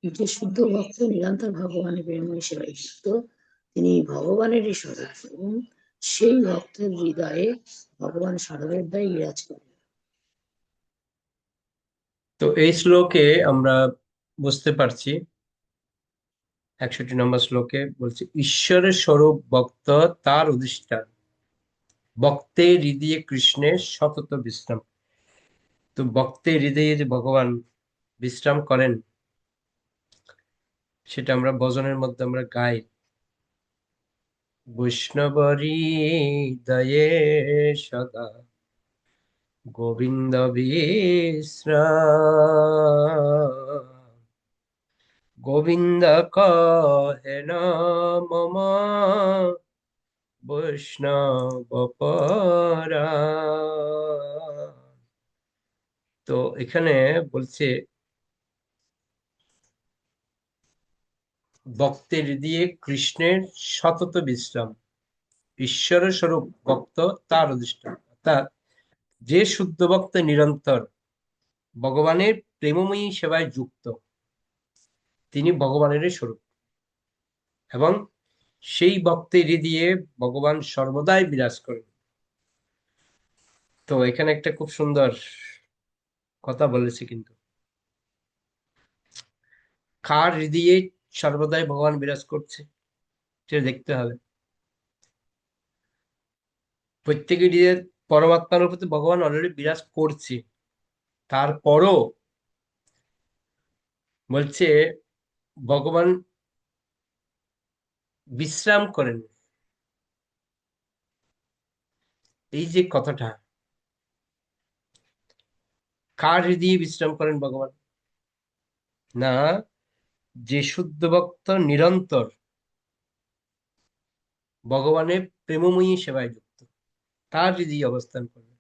যে শুদ্ধ ভক্ত নিরন্তর ভগবানের প্রেমময় সেবায় যুক্ত, তিনি ভগবানেরই স্বরূপ এবং সেই ভক্তের হৃদয়ে ভগবান সর্বদাই বিরাজ করেন। তো এই শ্লোকে আমরা বুঝতে পারছি, 61 নম্বর শ্লোকে বলছে, ঈশ্বরের স্বরূপ ভক্ত তার অধিষ্ঠান, ভক্তের হৃদয়ে কৃষ্ণের সতত বিশ্রাম। তো ভক্তের হৃদয়ে যে ভগবান বিশ্রাম করেন, সেটা আমরা ভজনের মধ্যে আমরা গাই, বৈষ্ণবরী দয়ে সদা গোবিন্দ বিশ্রাম, গোবিন্দ কহেন মম বৈষ্ণব পরাণ। তো এখানে বলছে, ভক্তের দিয়ে কৃষ্ণের সতত বিশ্রাম, ঈশ্বরের স্বরূপ ভক্ত তার অধিষ্ঠান। অর্থাৎ যে শুদ্ধ ভক্ত নিরন্তর ভগবানের প্রেমময়ী সেবায় যুক্ত, তিনি ভগবানেরই স্বরূপ এবং সেই ভক্তের হৃদয়ে ভগবান সর্বদাই বিরাজ করেন। তো এখানে একটা খুব সুন্দর কথা বলেছে, কিন্তু কার হৃদয়ে সর্বদাই ভগবান বিরাজ করছে সেটা দেখতে হবে। প্রত্যেকের হৃদয়ে পরমাত্মার প্রতি ভগবান অলরেডি বিরাজ করছে, তারপরও বলছে ভগবান বিশ্রাম করেন। এই যে কথাটা, কার হৃদয়ে বিশ্রাম করেন ভগবান? না, যে শুদ্ধ ভক্ত নিরন্তর ভগবানের প্রেমময়ী সেবায় যুক্ত, তার হৃদয়ে অবস্থান করবে,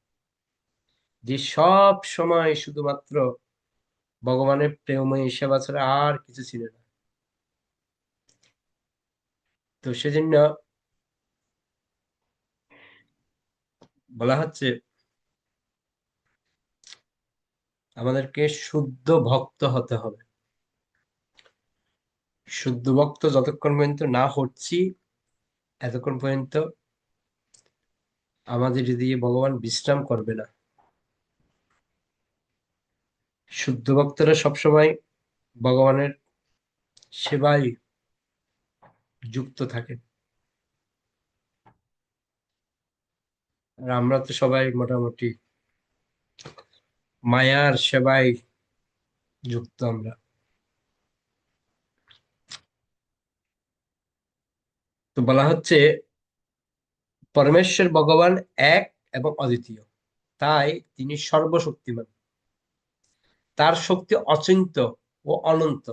যে সব সময় শুধুমাত্র ভগবানের প্রেমময়ী সেবা ছাড়া আর কিছু ছিল না। তো সেজন্য বলা হচ্ছে আমাদেরকে শুদ্ধ ভক্ত হতে হবে। শুদ্ধ ভক্ত যতক্ষণ পর্যন্ত না হচ্ছি, এতক্ষণ পর্যন্ত আমাদের হৃদয়ে ভগবান বিশ্রাম করবে না। শুদ্ধ ভক্তরা সবসময় ভগবানের সেবায় যুক্ত থাকে। আর আমরা তো সবাই মোটামুটি মায়ার সেবায় যুক্ত আমরা। তো বলা হচ্ছে পরমেশ্বর ভগবান এক এবং অদ্বিতীয়, তাই তিনি সর্বশক্তিমান, তার শক্তি অচিন্ত্য ও অনন্ত।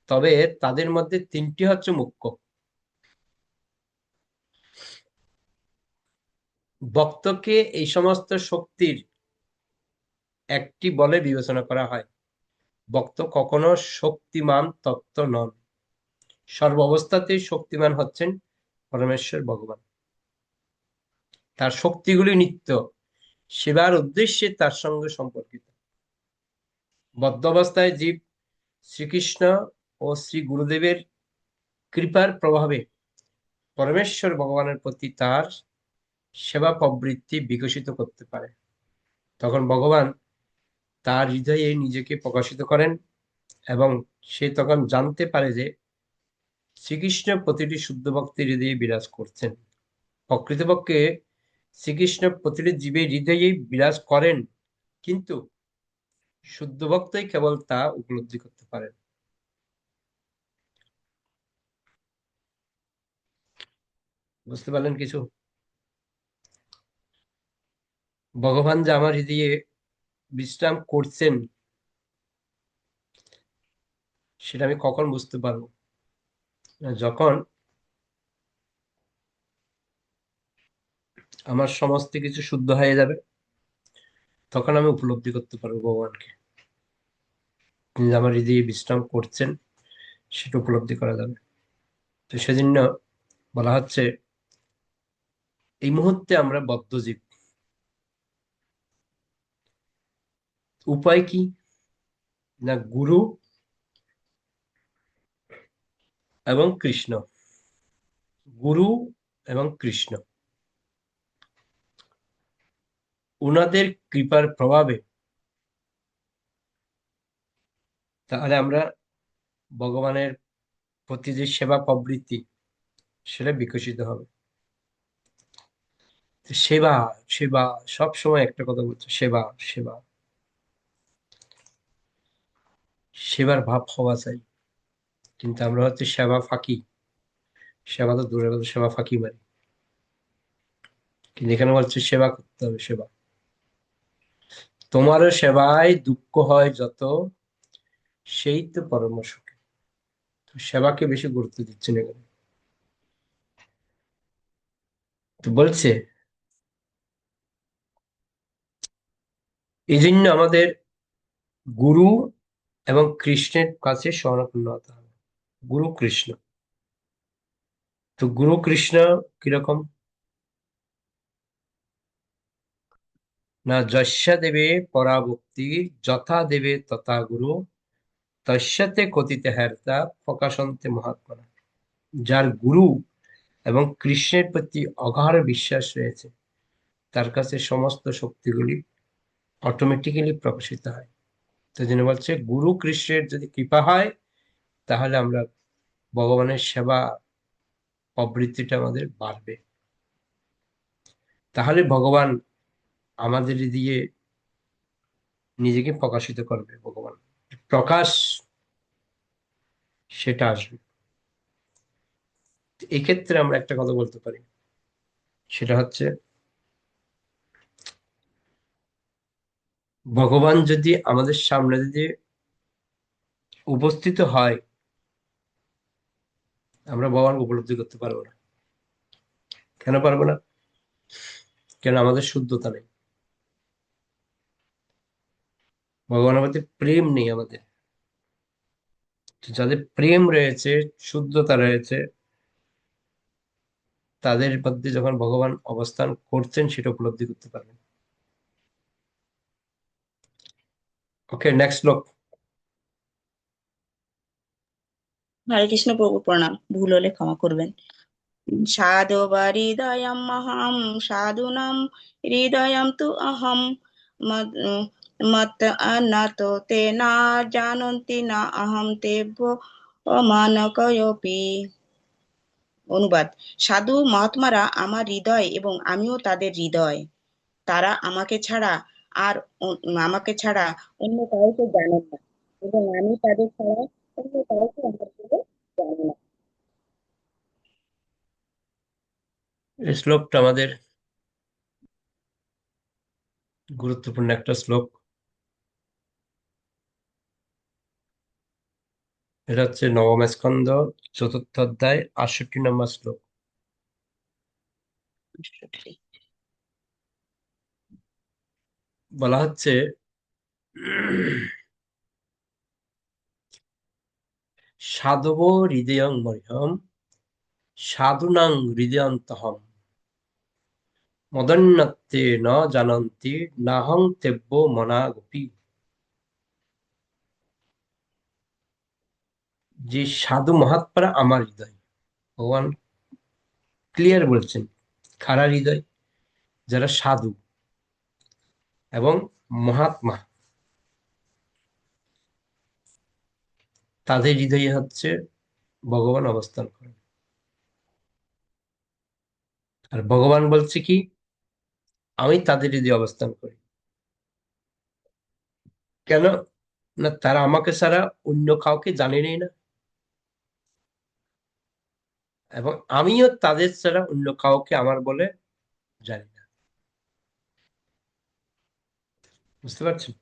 তবে তাদের মধ্যে তিনটি হচ্ছে মুখ্য। ভক্তকে এই সমস্ত শক্তির একটি বলে বিবেচনা করা হয়। ভক্ত কখনো শক্তিমান তত্ত্ব নন, সর্বাবস্থাতেই শক্তিমান হচ্ছেন পরমেশ্বর ভগবান। তার শক্তিগুলি নিত্য সেবার উদ্দেশ্যে তার সঙ্গে সম্পর্কিত। বদ্ধ অবস্থায় জীব শ্রীকৃষ্ণ ও শ্রী গুরুদেবের কৃপার প্রভাবে পরমেশ্বর ভগবানের প্রতি তার সেবা প্রবৃত্তি বিকশিত করতে পারে। তখন ভগবান তার হৃদয়ে নিজেকে প্রকাশিত করেন এবং সে তখন জানতে পারে যে শ্রীকৃষ্ণ প্রতিটি শুদ্ধ ভক্তের হৃদয়ে বিরাজ করছেন। প্রকৃতপক্ষে শ্রীকৃষ্ণ প্রতিটি জীবের হৃদয়েই বিরাজ করেন, কিন্তু শুদ্ধ ভক্তই কেবল তা উপলব্ধি করতে পারেন। বুঝতে পারলেন কিছু? ভগবান যে আমার হৃদয়ে বিশ্রাম করছেন, সেটা আমি কখন বুঝতে পারবো? যখন আমার সমস্ত কিছু শুদ্ধ হয়ে যাবে, তখন আমি উপলব্ধি করতে পারবো ভগবানকে। তিনি যে আমার হৃদয়ে বিশ্রাম করছেন, সেটা উপলব্ধি করা যাবে। তো সেজন্য বলা হচ্ছে এই মুহূর্তে আমরা বদ্ধজীব। উপায় কি? না গুরু এবং কৃষ্ণ? গুরু এবং কৃষ্ণ উনাদের কৃপার প্রভাবে তাহলে আমরা ভগবানের প্রতি যে সেবা প্রবৃত্তি সেটা বিকশিত হবে। সেবা, সেবা, সব সময় একটা কথা বলছে, সেবা, সেবা, সেবার ভাব হওয়া চাই। কিন্তু আমরা হচ্ছে সেবা ফাঁকি, সেবা তো দূরের কথা, সেবা ফাঁকি মারি। কিন্তু এখানে বলছে সেবা করতে হবে, সেবা। তোমারও সেবায় দুঃখ হয় যত, সেই তো পরম সুখে। তো সেবাকে বেশি গুরুত্ব দিচ্ছে না এখানে। তো বলছে এই জন্য আমাদের গুরু এবং কৃষ্ণের কাছে শরণাপন্ন হতে হবে। গুরু কৃষ্ণ, তো গুরু কৃষ্ণ কিরকম? না যস্য দেবে পরাভক্তি, যথা দেবে তথা গুরু, তস্যতে কথিতে হ্যার্তা প্রকাশন্তে মহাত্মা। যার গুরু এবং কৃষ্ণের প্রতি অগাঢ় বিশ্বাস রয়েছে, তার কাছে সমস্ত শক্তিগুলি অটোমেটিক্যালি প্রকাশিত হয়। তো জন্য বলছে গুরু কৃষ্ণের যদি কৃপা হয়, তাহলে আমরা ভগবানের সেবা প্রবৃত্তিটা আমাদের বাড়বে। তাহলে ভগবান আমাদের দিয়ে নিজেকে প্রকাশিত করবে। ভগবান প্রকাশ সেটা আসবে। এক্ষেত্রে আমরা একটা কথা বলতে পারি, সেটা হচ্ছে ভগবান যদি আমাদের সামনে যদি উপস্থিত হয়, আমরা ভগবান উপলব্ধি করতে পারবো না। কেন পারবো না? কেন? আমাদের শুদ্ধতা নেই, ভগবানের প্রতি প্রেম নেই আমাদের। তো যাদের প্রেম রয়েছে, শুদ্ধতা রয়েছে, তাদের মধ্যে যখন ভগবান অবস্থান করছেন সেটা উপলব্ধি করতে পারবেন। ওকে, নেক্সট শ্লোক। হরে কৃষ্ণ প্রভু প্রণাম, ভুল হলে ক্ষমা করবেন। সাধু বা হৃদয়ম অহম, সাধুনাম হৃদয়ম তু অহম, মত মত অনত তে না জানন্তি না অহম তেভ্য অমানকয়োপি। অনুবাদ: সাধু মহাত্মারা আমার হৃদয় এবং আমিও তাদের হৃদয়। তারা আমাকে ছাড়া অন্য কাউকে জানেন না, এবং আমি তাদের ছাড়া অন্য কাউকে আমার বলে জানি না। এই শ্লোকটা আমাদের গুরুত্বপূর্ণ একটা শ্লোক। এটা হচ্ছে নবম স্কন্ধ, চতুর্থ অধ্যায়, 68 নম্বর শ্লোক। বলা হচ্ছে সাধব হৃদয়ং মহ্যম, সাধুনাং হৃদয়ন্তহম, মদন্যত্তে ন জানন্তি নাহং তেব্য মনা গোপী। যে সাধু মহাত্মারা আমার হৃদয়, ভগবান ক্লিয়ার বলছেন, কারা হৃদয়? যারা সাধু এবং মহাত্মা, তাদের হৃদয়ে হচ্ছে ভগবান অবস্থান করেন। আর ভগবান বলছে কি, আমি তাদের হৃদয়ে অবস্থান করি। কেন? না তারা আমাকে ছাড়া অন্য কাউকে জানেনই না, এবং আমিও তাদের ছাড়া অন্য কাউকে আমার বলে জানি না। বুঝতে পারছেন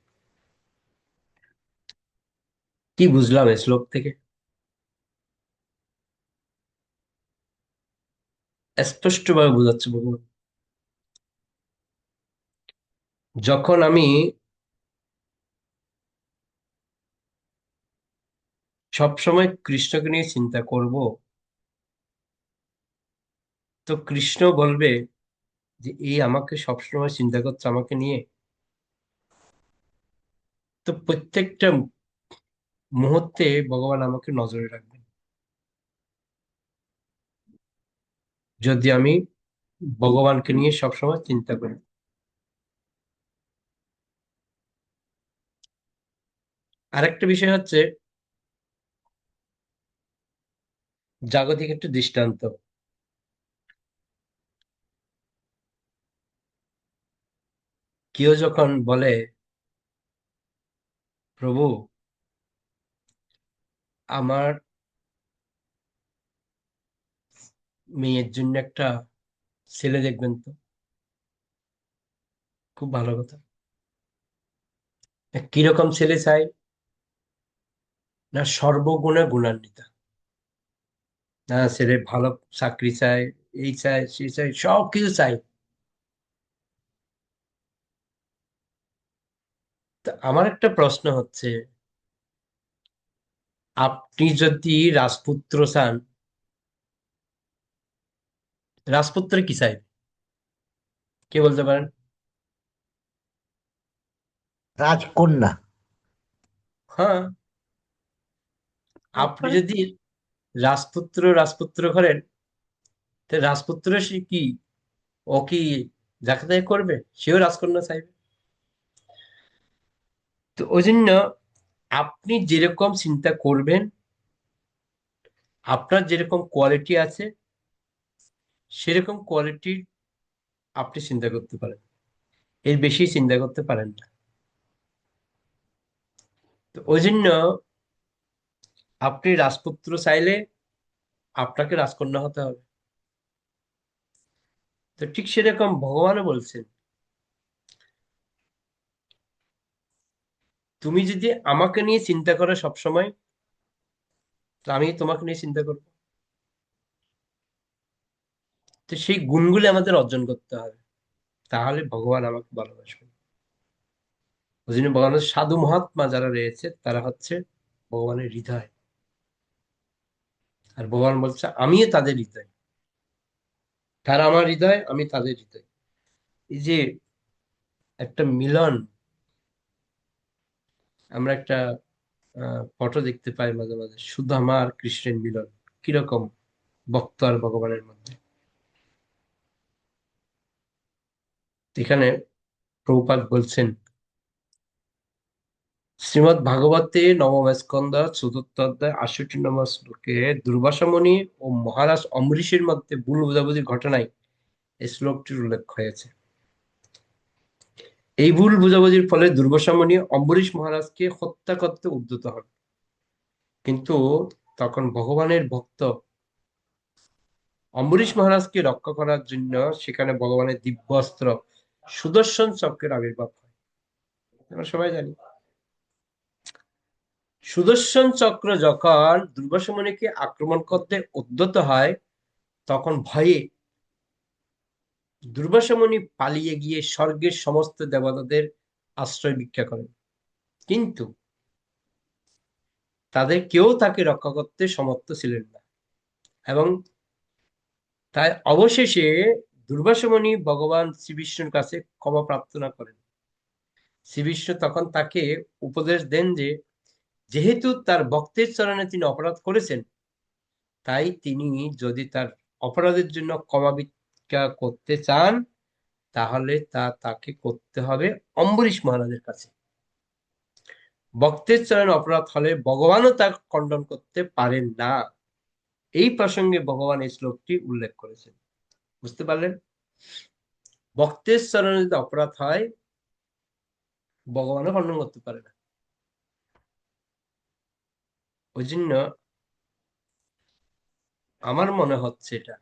কি বুঝলাম এই শ্লোক থেকে? স্পষ্ট ভাবে বোঝাচ্ছে ভগবান, যখন আমি সবসময় কৃষ্ণকে নিয়ে চিন্তা করব, তো কৃষ্ণ বলবে যে এই আমাকে সবসময় চিন্তা করছে আমাকে নিয়ে। তো প্রত্যেকটা মুহূর্তে ভগবান আমাকে নজরে রাখবেন যদি আমি ভগবানকে নিয়ে সবসময় চিন্তা করি। আরেকটা বিষয় হচ্ছে জাগতিক একটা দৃষ্টান্ত। কেউ যখন বলে, প্রভু আমার মেয়ের জন্য একটা ছেলে দেখবেন তো, খুব ভালো কথা। কিরকম ছেলে চাই? না সর্বগুণে গুণান্বিত, না ছেলে ভালো চাকরি চাই, এই চাই সেই চাই, সব কিছু চাই। তা আমার একটা প্রশ্ন হচ্ছে, আপনি যদি রাজপুত্র চান, রাজপুত্র কি চাই? কে বলতে পারেন? রাজকন্যা। হ্যাঁ, আপনি তারপরে যদি রাজপুত্র রাজপুত্র করেন, তো রাজপুত্র সে কি, ও কি যাকে তাকে করবে? সেও রাজকন্যা চাইবে। তো ওই জন্য আপনি যেরকম চিন্তা করবেন, আপনার যেরকম কোয়ালিটি আছে, সেরকম কোয়ালিটির আপনি চিন্তা করতে পারেন, এর বেশি চিন্তা করতে পারেন না। তো ওই জন্য আপনি রাজপুত্র চাইলে আপনাকে রাজকন্যা হতে হবে। তো ঠিক সেরকম ভগবানও বলছেন, তুমি যদি আমাকে নিয়ে চিন্তা করো সবসময়, তো আমি তোমাকে নিয়ে চিন্তা করবো। তো সেই গুণগুলি আমাদের অর্জন করতে হবে, তাহলে ভগবান আমাকে ভালোবাসবেন। ওই জন্য ভগবানের সাধু মহাত্মা যারা রয়েছে তারা হচ্ছে ভগবানের হৃদয়। আর ভগবান বলছে আমিও তাদের হৃদয়, তারা আমার হৃদয়, আমি তাদের হৃদয়। এই যে একটা মিলন, আমরা একটা ফটো দেখতে পাই মাঝে মাঝে, সুদামা আর কৃষ্ণের মিলন, কিরকম ভক্ত আর ভগবানের মধ্যে। এখানে প্রভুপাদ বলছেন, শ্রীমৎ ভাগবতে নবম স্কন্ধ চতুর্থ অধ্যায় 68 নম্বর শ্লোকে দুর্বাসা মুনি ও মহারাজ অম্বরীশের মধ্যে ভুল বোঝাবুঝির ঘটনায় এই শ্লোকটির উল্লেখ হয়েছে। এই ভুল বোঝাবুঝির ফলে দুর্বাসা মুনি অম্বরীশ মহারাজকে হত্যা করতে উদ্যত হন, কিন্তু তখন ভগবানের ভক্ত অম্বরীশ মহারাজকে রক্ষা করার জন্য সেখানে ভগবানের দিব্য অস্ত্র সুদর্শন চক্রের আবির্ভাব হয়। আমরা সবাই জানি, সুদর্শন চক্র যখন দুর্বাসা মুনিকে আক্রমণ করতে উদ্যত হয়, তখন ভয়ে দুর্বাসা মুনি পালিয়ে গিয়ে স্বর্গের সমস্ত দেবতাদের আশ্রয় ভিক্ষা করেন, কিন্তু তাদের কেউ তাকে রক্ষা করতে সমর্থ ছিলেন না। এবং তাই অবশেষে দুর্বাসা মুনি ভগবান শ্রীবিষ্ণুর কাছে ক্ষমা প্রার্থনা করেন। শ্রীবিষ্ণু তখন তাকে উপদেশ দেন যে, যেহেতু তার ভক্তের চরণে তিনি অপরাধ করেছেন, তাই তিনি যদি তার অপরাধের জন্য ক্ষমা ভিক্ষা করতে চান, তাহলে তা তাকে করতে হবে অম্বরীশ মহারাজের কাছে। ভক্তের চরণে অপরাধ হলে ভগবানও তা খণ্ডন করতে পারেন না। এই প্রসঙ্গে ভগবান এই শ্লোকটি উল্লেখ করেছেন। বুঝতে পারলেন? ভক্তের চরণে যদি অপরাধ হয়, ভগবানও খণ্ডন করতে পারে না। ওই জন্য আমার মনে হচ্ছে, এটা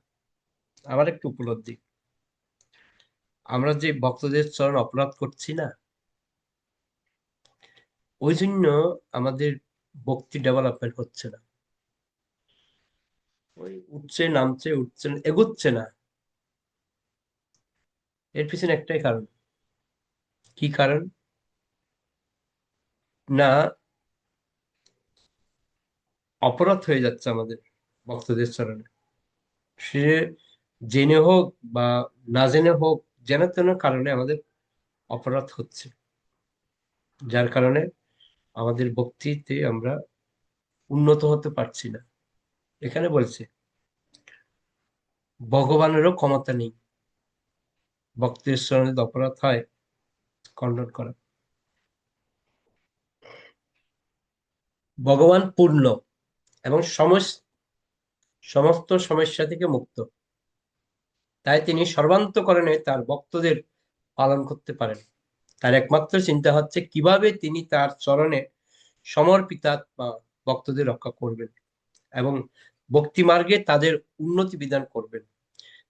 আমার একটু উপলব্ধি, আমরা যে ভক্তদের চরণ অপরাধ করছি না, ওই জন্য আমাদের ভক্তি ডেভেলপমেন্ট হচ্ছে না, ওই উঠছে নামছে উঠছে এগোচ্ছে না। এর পিছনে একটাই কারণ। কি কারণ? না, অপরাধ হয়ে যাচ্ছে আমাদের ভক্তদের চরণে। সে জেনে হোক বা না জেনে হোক, যেন তেন কারণে আমাদের অপরাধ হচ্ছে, যার কারণে আমাদের ভক্তিতে আমরা উন্নত হতে পারছি না। এখানে বলছে ভগবানেরও ক্ষমতা নেই ভক্তের চরণে যদি অপরাধ হয় খণ্ডন করা। ভগবান পূর্ণ এবং সমস্ত সমস্যা থেকে মুক্ত, তাই তিনি সর্বান্তঃকরণে তার ভক্তদের পালন করতে পারেন। তার একমাত্র চিন্তা হচ্ছে কিভাবে তিনি তার চরণে সমর্পিত আত্মা ভক্তদের রক্ষা করবেন এবং ভক্তি মার্গে তাদের উন্নতি বিধান করবেন।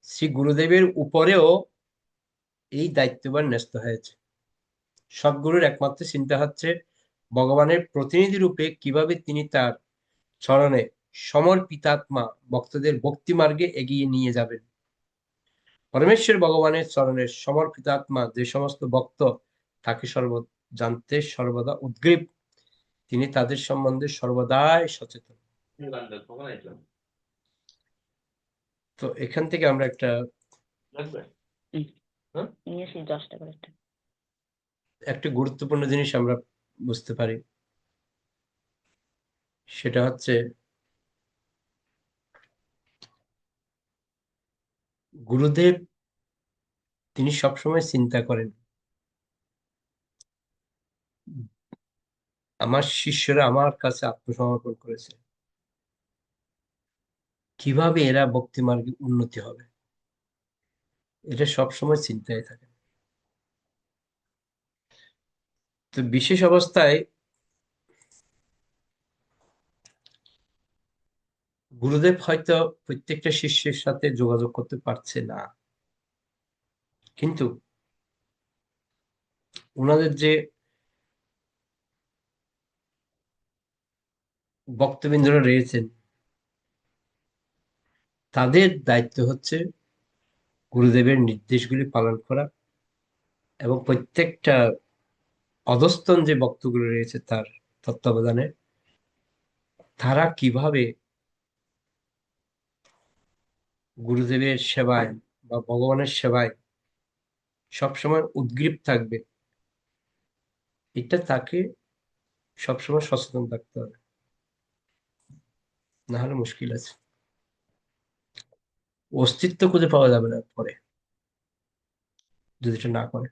শ্রী গুরুদেবের উপরেও এই দায়িত্বভার ন্যস্ত হয়েছে। সদ্গুরুর একমাত্র চিন্তা হচ্ছে ভগবানের প্রতিনিধি রূপে কিভাবে তিনি তার চরণে সমর্পিতাত্মা ভক্তদের ভক্তি মার্গে এগিয়ে নিয়ে যাবেন। পরমেশ্বর ভগবানের চরণের সমর্পিতাত্মা যে সমস্ত ভক্ত তাকে জানতে সর্বদা উদ্গ্রীব, তিনি তাদের সম্বন্ধে সর্বদাই সচেতন। তো এখান থেকে আমরা একটা ইংলিশ 10টা করে একটা। একটা গুরুত্বপূর্ণ জিনিস আমরা বুঝতে পারি, সেটা হচ্ছে গুরুদেব তিনি সবসময় চিন্তা করেন আমার শিষ্যরা আমার কাছে আত্মসমর্পণ করেছে, কিভাবে এরা ভক্তি মার্গে উন্নতি হবে, এটা সবসময় চিন্তায় থাকে। তো বিশেষ অবস্থায় গুরুদেব হয়তো প্রত্যেকটা শিষ্যের সাথে যোগাযোগ করতে পারছে না, কিন্তু ওনাদের যে ভক্তবৃন্দরা রয়েছেন তাদের দায়িত্ব হচ্ছে গুরুদেবের নির্দেশগুলি পালন করা এবং প্রত্যেকটা অধস্তন যে ভক্তগুলো রয়েছে তার তত্ত্বাবধানে তারা কিভাবে গুরুদেবের সেবায় বা ভগবানের সেবায় সবসময় উদ্গ্রীব থাকবে, এটা তাকে সবসময় সচেতন থাকতে হবে, না হলে মুশকিল আছে, অস্তিত্ব খুঁজে পাওয়া যাবে না পরে যদি এটা না করে।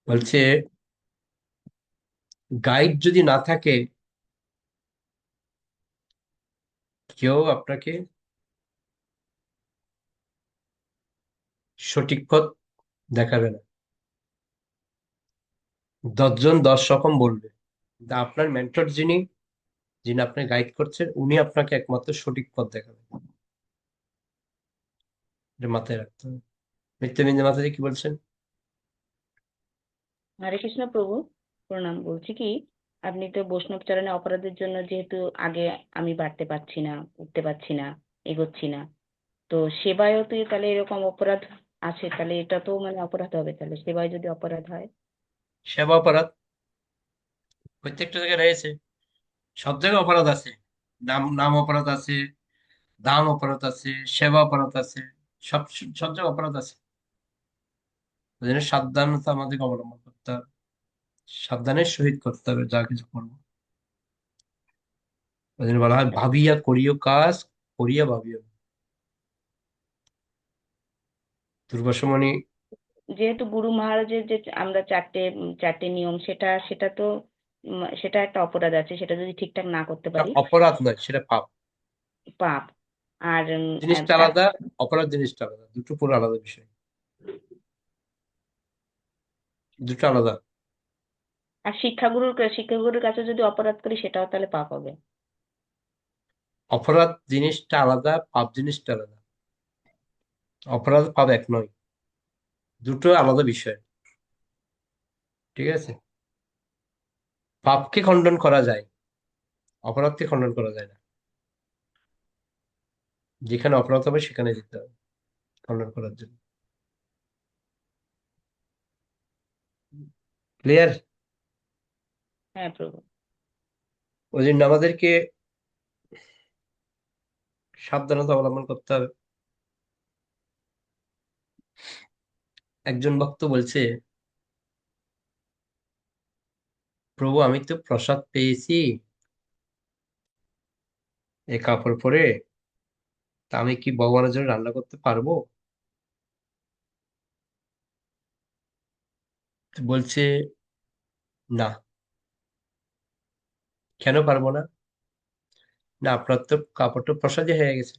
বলছে গাইড যদি না থাকে কেউ আপনাকে সঠিক পথ দেখাবে না, 10 জন 10 রকম বলবে, কিন্তু আপনার মেন্টর যিনি যিনি আপনাকে গাইড করছেন উনি আপনাকে একমাত্র সঠিক পথ দেখাবেন। এটা মাথায় রাখতে হবে। নিত্যবিন্দু মাতাজি কি বলছেন? হরে কৃষ্ণ প্রভু, প্রণাম। বলছি কি, আপনি তো বৈষ্ণব চরণে অপরাধের জন্য যেহেতু আগে আমি বাড়তে পারছি না, উঠতে পারছি না, এগোচ্ছি না, তো সেবায়ও তো তাহলে এরকম অপরাধ আছে, তাহলে এটা তো মানে অপরাধ হবে, তাহলে সেবায় যদি অপরাধ হয়। সেবা অপরাধ প্রত্যেকটা জায়গায় রয়েছে, সব জায়গায় অপরাধ আছে, নাম নাম অপরাধ আছে, দান অপরাধ আছে, সেবা অপরাধ আছে, সব সব জায়গায় অপরাধ আছে। ওই জন্য সাবধানতা আমাদেরকে অবলম্বন করতে হবে, সাবধানের সহিত করতে হবে যা কিছু করবো। ওই জন্য বলা হয় ভাবিয়া করিও কাজ, করিয়া ভাবিও। দুর্বাসমণি যেহেতু গুরু মহারাজের যে আমরা চারটে নিয়ম, সেটা সেটা তো সেটা একটা অপরাধ আছে, সেটা যদি ঠিকঠাক না করতে পারি অপরাধ নয়, সেটা পাপ। পাপ। আর জিনিসটা আলাদা, অপরাধ জিনিসটা আলাদা, দুটো পুরো আলাদা বিষয়, দুটো আলাদা। আর শিক্ষাগুরুর কাছে যদি অপরাধ করি সেটাও তাহলে পাপ হবে। অপরাধ জিনিসটা আলাদা, পাপ জিনিসটা আলাদা। অপরাধ পাপ এক নয়, দুটো আলাদা বিষয়, ঠিক আছে? পাপকে খণ্ডন করা যায়, অপরাধকে খণ্ডন করা যায় না। যেখানে অপরাধ হবে সেখানে যেতে হবে খণ্ডন করার জন্য। ক্লিয়ার? হ্যাঁ প্রভু। ওই জন্য আমাদেরকে সাবধানতা অবলম্বন করতে হবে। একজন ভক্ত বলছে প্রভু আমি তো প্রসাদ পেয়েছি এই কাপড় পরে, তা আমি কি ভগবানের জন্য রান্না করতে পারবো? তো বলছে না। কেন পারবো না? না, আপনার তো কাপড়টা প্রসাদী হয়ে গেছে,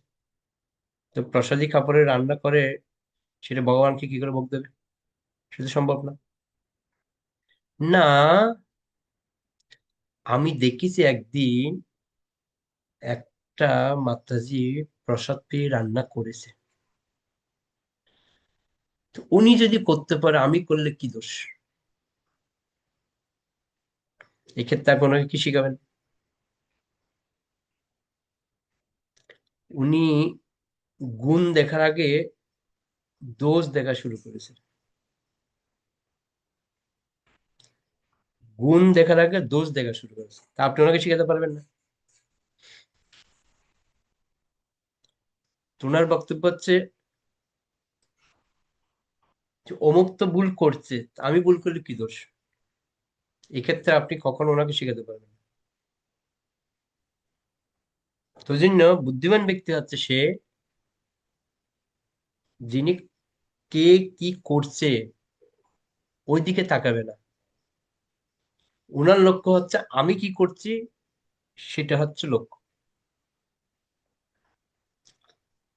তো প্রসাদী কাপড়ে রান্না করে সেটা ভগবানকে কি করে ভোগ দেবে? সেটা সম্ভব না। না, আমি দেখেছি একদিন একটা মাতাজি প্রসাদ পেয়ে রান্না করেছে, তো উনি যদি করতে পারে আমি করলে কি দোষ? এক্ষেত্রে আপনি ওনাকে কি শিখাবেন? উনি গুণ দেখার আগে দোষ দেখা শুরু করেছে। গুণ দেখার আগে দোষ দেখা শুরু করেছে, তা আপনি ওনাকে শিখাতে পারবেন না। তো ওনার বক্তব্য হচ্ছে যে অমুক তো ভুল করছে, তা আমি ভুল করলে কি দোষ? এক্ষেত্রে আপনি কখনো ওনাকে শিখাতে পারবেন না। তো জন্য বুদ্ধিমান ব্যক্তি হচ্ছে সে, যিনি কে কি করছে ওই দিকে তাকাবে না। ওনার লক্ষ্য হচ্ছে আমি কি করছি, সেটা হচ্ছে লক্ষ্য।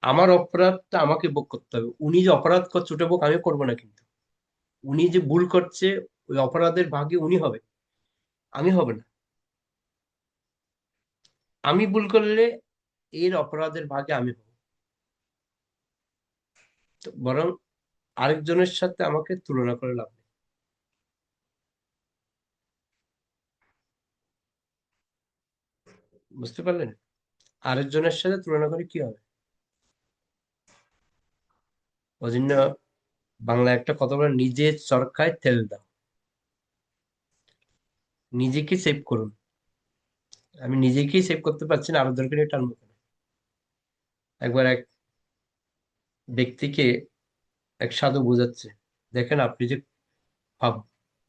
আমার অপরাধটা আমাকে ভোগ করতে হবে। উনি যে অপরাধ করছে ওটা ভোগ আমি করবো না, কিন্তু উনি যে ভুল করছে ওই অপরাধের ভাগে উনি হবে, আমি হবে না। আমি ভুল করলে এর অপরাধের ভাগে আমি হব। তো বরং আরেকজনের সাথে আমাকে তুলনা করে লাভ নেই। বুঝতে পারলেন? আরেকজনের সাথে তুলনা করে কি হবে? ওই জন্য বাংলা একটা কথা বলে, নিজের চরকায় তেল দাও। নিজেকে সেভ করুন। আমি নিজেকেই সেভ করতে পারছি না, আরো দরকার নিয়ে টানবো কেন? একবার এক ব্যক্তিকে এক সাধু বোঝাচ্ছে, দেখেন আপনি যে পাপ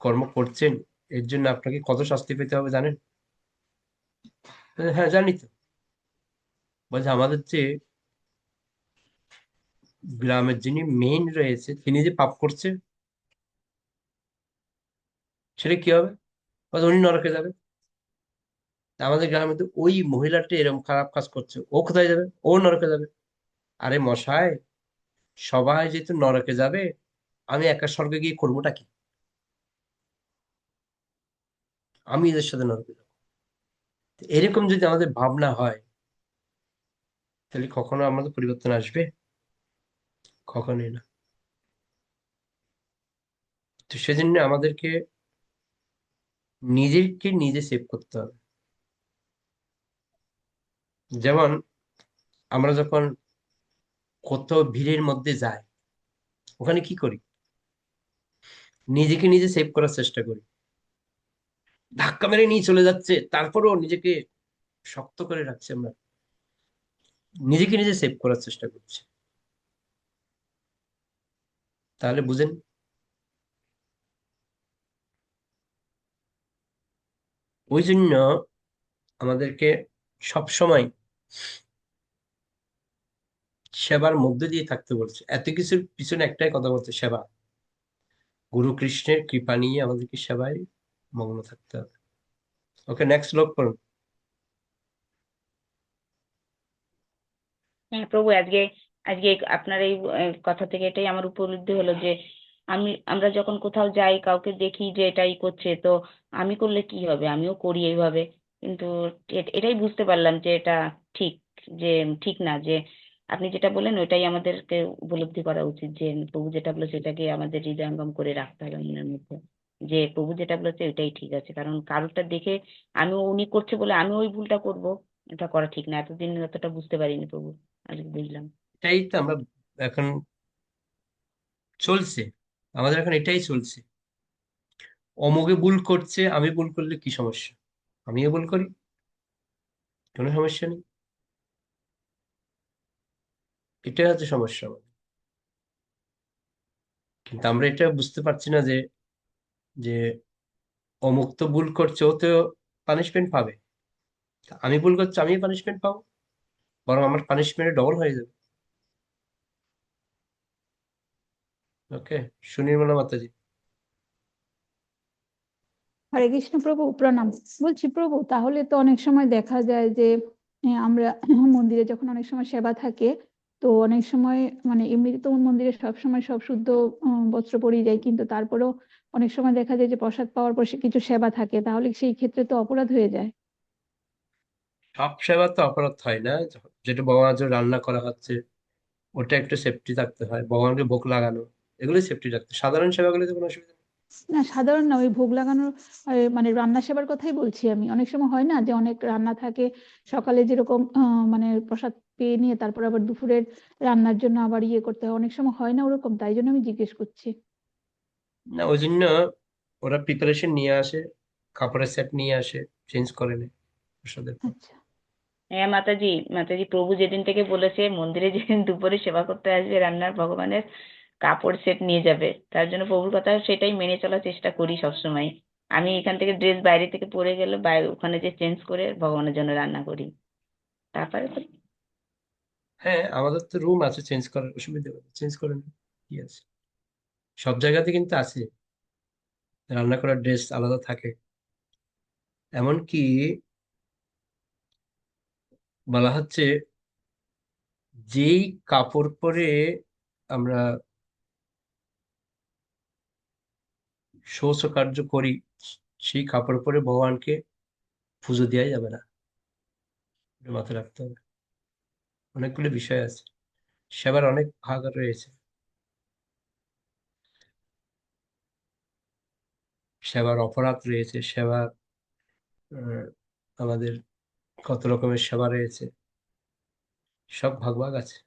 কর্ম করছেন এর জন্য আপনাকে কত শাস্তি পেতে হবে জানেন? হ্যাঁ জানি তো। বলছে আমাদের যে গ্রামের যিনি মেইন রয়েছে তিনি যে পাপ করছে সেটা কি হবে? বলছে উনি নরকে যাবে। তা আমাদের গ্রামে তো ওই মহিলাটি এরকম খারাপ কাজ করছে, ও কোথায় যাবে? ও নরকে যাবে। আরে মশাই, সবাই যেহেতু নরকে যাবে, আমি একা স্বর্গে গিয়ে করবোটা কি? আমি এদের সাথে নরকে যাবো। তো এরকম যদি আমাদের ভাবনা হয় তাহলে কখনো আমাদের পরিবর্তন আসবে? কখনোই না। তো সেজন্য আমাদেরকে নিজেকে নিজে সেভ করতে হবে। যেমন আমরা যখন কোথাও ভিড়ের মধ্যে যাই, ওখানে কি করি? নিজেকে নিজে সেভ করার চেষ্টা করি। ধাক্কা মেরে নিয়ে চলে যাচ্ছে, তারপরেও নিজেকে শক্ত করে রাখছি আমরা, নিজেকে নিজে সেভ করার চেষ্টা করছি। তাহলে বুঝেন, ওই জন্য আমাদেরকে সব সময় সেবার মধ্যে দিয়ে থাকতে বলছে। এত কিছুর পিছনে একটাই কথা বলছে, সেবা। গুরু কৃষ্ণের কৃপা নিয়ে আমাদেরকে সেবায় মগ্ন থাকতে হবে। ওকে, নেক্সট শ্লোক পড়ুন। হ্যাঁ প্রভু, আজকে আজকে আপনার এই কথা থেকে এটাই আমার উপলব্ধি হলো যে আমরা যখন কোথাও যাই, কাউকে দেখি যে এটাই করছে, তো আমি করলে কি হবে, আমিও করি এইভাবে। কিন্তু এটাই বুঝতে পারলাম যে এটা ঠিক, যে ঠিক না। যে আপনি যেটা বললেন ওইটাই আমাদেরকে উপলব্ধি করা উচিত, যে প্রভু যেটা বলে সেটাকে আমাদের হৃদয়ঙ্গম করে রাখতে হবে মনের মধ্যে, যে প্রভু যেটা বলেছে ওইটাই ঠিক আছে। কারণ কারোরটা দেখে আমি উনি করছে বলে আমি ওই ভুলটা করব, এটা করা ঠিক না। এতদিন অতটা বুঝতে পারিনি প্রভু, আজকে বুঝলাম। এটাই তো আমরা এখন চলছে, আমাদের এখন এটাই চলছে। অমুকে ভুল করছে, আমি ভুল করলে কি সমস্যা? আমিও ভুল করি, কোনো সমস্যা নেই। এটাই হচ্ছে সমস্যা আমাদের। কিন্তু আমরা এটা বুঝতে পারছি না যে যে অমুক তো ভুল করছে, ও তো পানিশমেন্ট পাবে, আমি ভুল করছি আমি পানিশমেন্ট পাবো, বরং আমার পানিশমেন্ট ডবল হয়ে যাবে। ওকে, সুনির্মলা মাতাজি। হরে কৃষ্ণ প্রভু, প্রণাম। বলছি প্রভু, তাহলে তো অনেক সময় দেখা যায় যে আমরা মন্দিরে যখন অনেক সময় সেবা থাকে, তো অনেক সময় মানে এমনিতে তো মন্দিরে সবসময় সব শুদ্ধ বস্ত্র পরেই যায়, কিন্তু তারপরেও অনেক সময় দেখা যায় যে প্রসাদ পাওয়ার পর কিছু সেবা থাকে, তাহলে সেই ক্ষেত্রে তো অপরাধ হয়ে যায়। সব সেবা তো অপরাধ হয় না, যেটা ভগবানের জন্য রান্না করা হচ্ছে ওটা একটু সেফটি থাকতে হয়, ভগবানকে ভোগ লাগানো এগুলোই সেফটি রাখতে, সাধারণ সেবাগুলোতে কোনো অসুবিধা নেই। না, সাধারণ না, ওই ভোগ লাগানোর মানে রান্না সেবার কথাই বলছি আমি। অনেক সময় হয় না যে অনেক রান্না থাকে, সকালে যেরকম মানে প্রসাদ পেয়ে নিয়ে তারপর আবার দুপুরের রান্নার জন্য আবার ইয়ে করতে হয়, অনেক সময় হয় না ওরকম, তাই জন্য আমি জিজ্ঞেস করছি। না, ওই জন্য ওরা প্রিপারেশন নিয়ে আসে, কাপড়ের সেট নিয়ে আসে, চেঞ্জ করে নেয় প্রসাদের পর। আচ্ছা। হ্যাঁ মাতাজি, মাতাজি প্রভু যেদিন থেকে বলেছে মন্দিরে যেদিন দুপুরে সেবা করতে আসবে রান্নার ভগবানের কাপড় সেট নিয়ে যাবে, তার জন্য প্রভুর কথা সেটাই মেনে চলার চেষ্টা করি সবসময়। আমি এখান থেকে ড্রেস বাইরে থেকে পরে গেলে বাইরে ওখানে যে চেঞ্জ করে ভগবানের জন্য রান্না করি, তারপরে তো হ্যাঁ, আমাদের তো রুম আছে চেঞ্জ করার, অসুবিধা নেই, চেঞ্জ করে নেয়, কি আছে। সব জায়গাতে কিন্তু আছে, রান্না করার ড্রেস আলাদা থাকে। এমনকি বলা হচ্ছে যেই কাপড় পরে আমরা শৌচ কার্য করি, সেই কাপড় পরে ভগবানকে পুজো দেওয়া যাবে না, এটা মাথায় রাখতে হবে। অনেকগুলো বিষয় আছে, সেবার অনেক ভাগ রয়েছে। সেবার অপরাধ রয়েছে, সেবার আহ, আমাদের কত রকমের সেবা রয়েছে, সব ভাগ ভাগ আছে।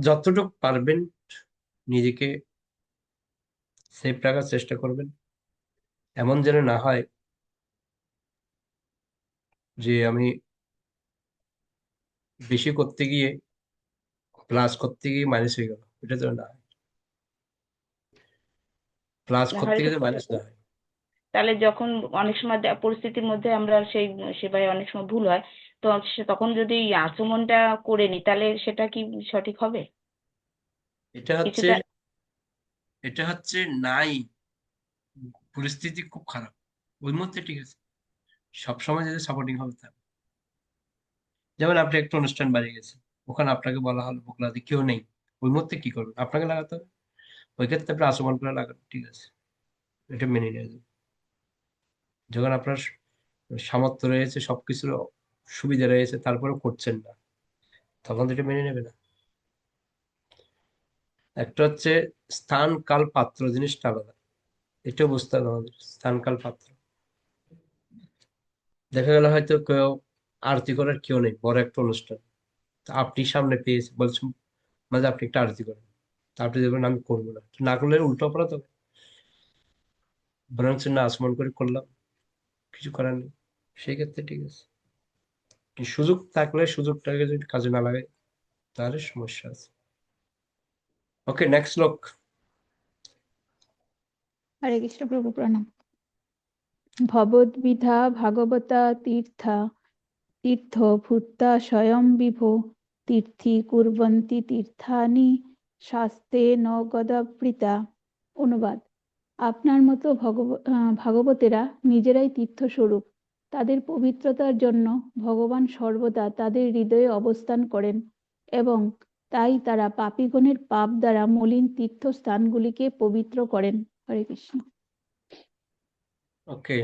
যতটুকু পারবেন নিজেকে সেফ রাখার চেষ্টা করবেন। এমন যেন না হয় যে আমি বেশি করতে গিয়ে প্লাস করতে গিয়ে মাইনাস হয়ে গেল, এটা যেন না হয়, প্লাস করতে হরে গিয়ে কৃষ্ণ মাইনাস প্রভু। না হয়। তাহলে যখন অনেক সময় পরিস্থিতির মধ্যে আমরা সেই সেবায় অনেক সময় ভুল হয়, তো তখন যদি এই আচমনটা করে নিই তাহলে সেটা কি সঠিক হবে? এটা হচ্ছে কিছুটা এটা হচ্ছে নাই, পরিস্থিতি খুব খারাপ, ওই মুহূর্তে ঠিক আছে, সবসময় যদি সাপোর্টিং হবে তা। যেমন আপনি একটা অনুষ্ঠান বাড়ি গেছেন, ওখানে আপনাকে বলা হলো বকলাদি কেউ নেই, ওই মুহূর্তে কি করবেন? আপনাকে লাগাতে হবে, ওই ক্ষেত্রে আপনি আচমন করে লাগান, ঠিক আছে, এটা মেনে নিয়ে যাবেন। যখন আপনার সামর্থ্য রয়েছে, সবকিছুর সুবিধা রয়েছে, তারপরেও করছেন না, তখন তো এটা মেনে নেবে না। একটা হচ্ছে স্থান কাল পাত্র জিনিসটা আলাদা, এটাও বুঝতে হবে আমাদের, স্থান কাল পাত্র। দেখা গেল হয়তো কেউ আরতি করার কেউ নেই, বড় একটা অনুষ্ঠান, তা আপনি সামনে পেয়েছে বলছেন মাঝে আপনি একটা আরতি করেন, তা আপনি দেখবেন আমি করবো না, না করলে উল্টো অপরাধ হবে, বরঞ্চ না আচমন করে করলাম, কিছু করার নেই, সেই ক্ষেত্রে ঠিক আছে। কিন্তু সুযোগ থাকলে সুযোগটাকে যদি কাজে না লাগাই তাহলে সমস্যা আছে। ওকে, নেক্সট লোক। হরে কৃষ্ণ প্রভু, প্রণাম। ভবদ্বিধা ভাগবতা তীর্থা তীর্থ ভূতা স্বয়ং বিভো তীর্থি কুর্বন্তি তীর্থানি শাস্তে ন গদাবৃতা। অনুবাদ: আপনার মতো ভাগবতেরা নিজেরাই তীর্থস্বরূপ, তাদের পবিত্রতার জন্য ভগবান সর্বদা তাদের হৃদয়ে অবস্থান করেন এবং তাই তারা পাপীগণের পাপ দ্বারা মলিন তীর্থস্থানগুলিকে পবিত্র করেন। হরে কৃষ্ণ। ওকে,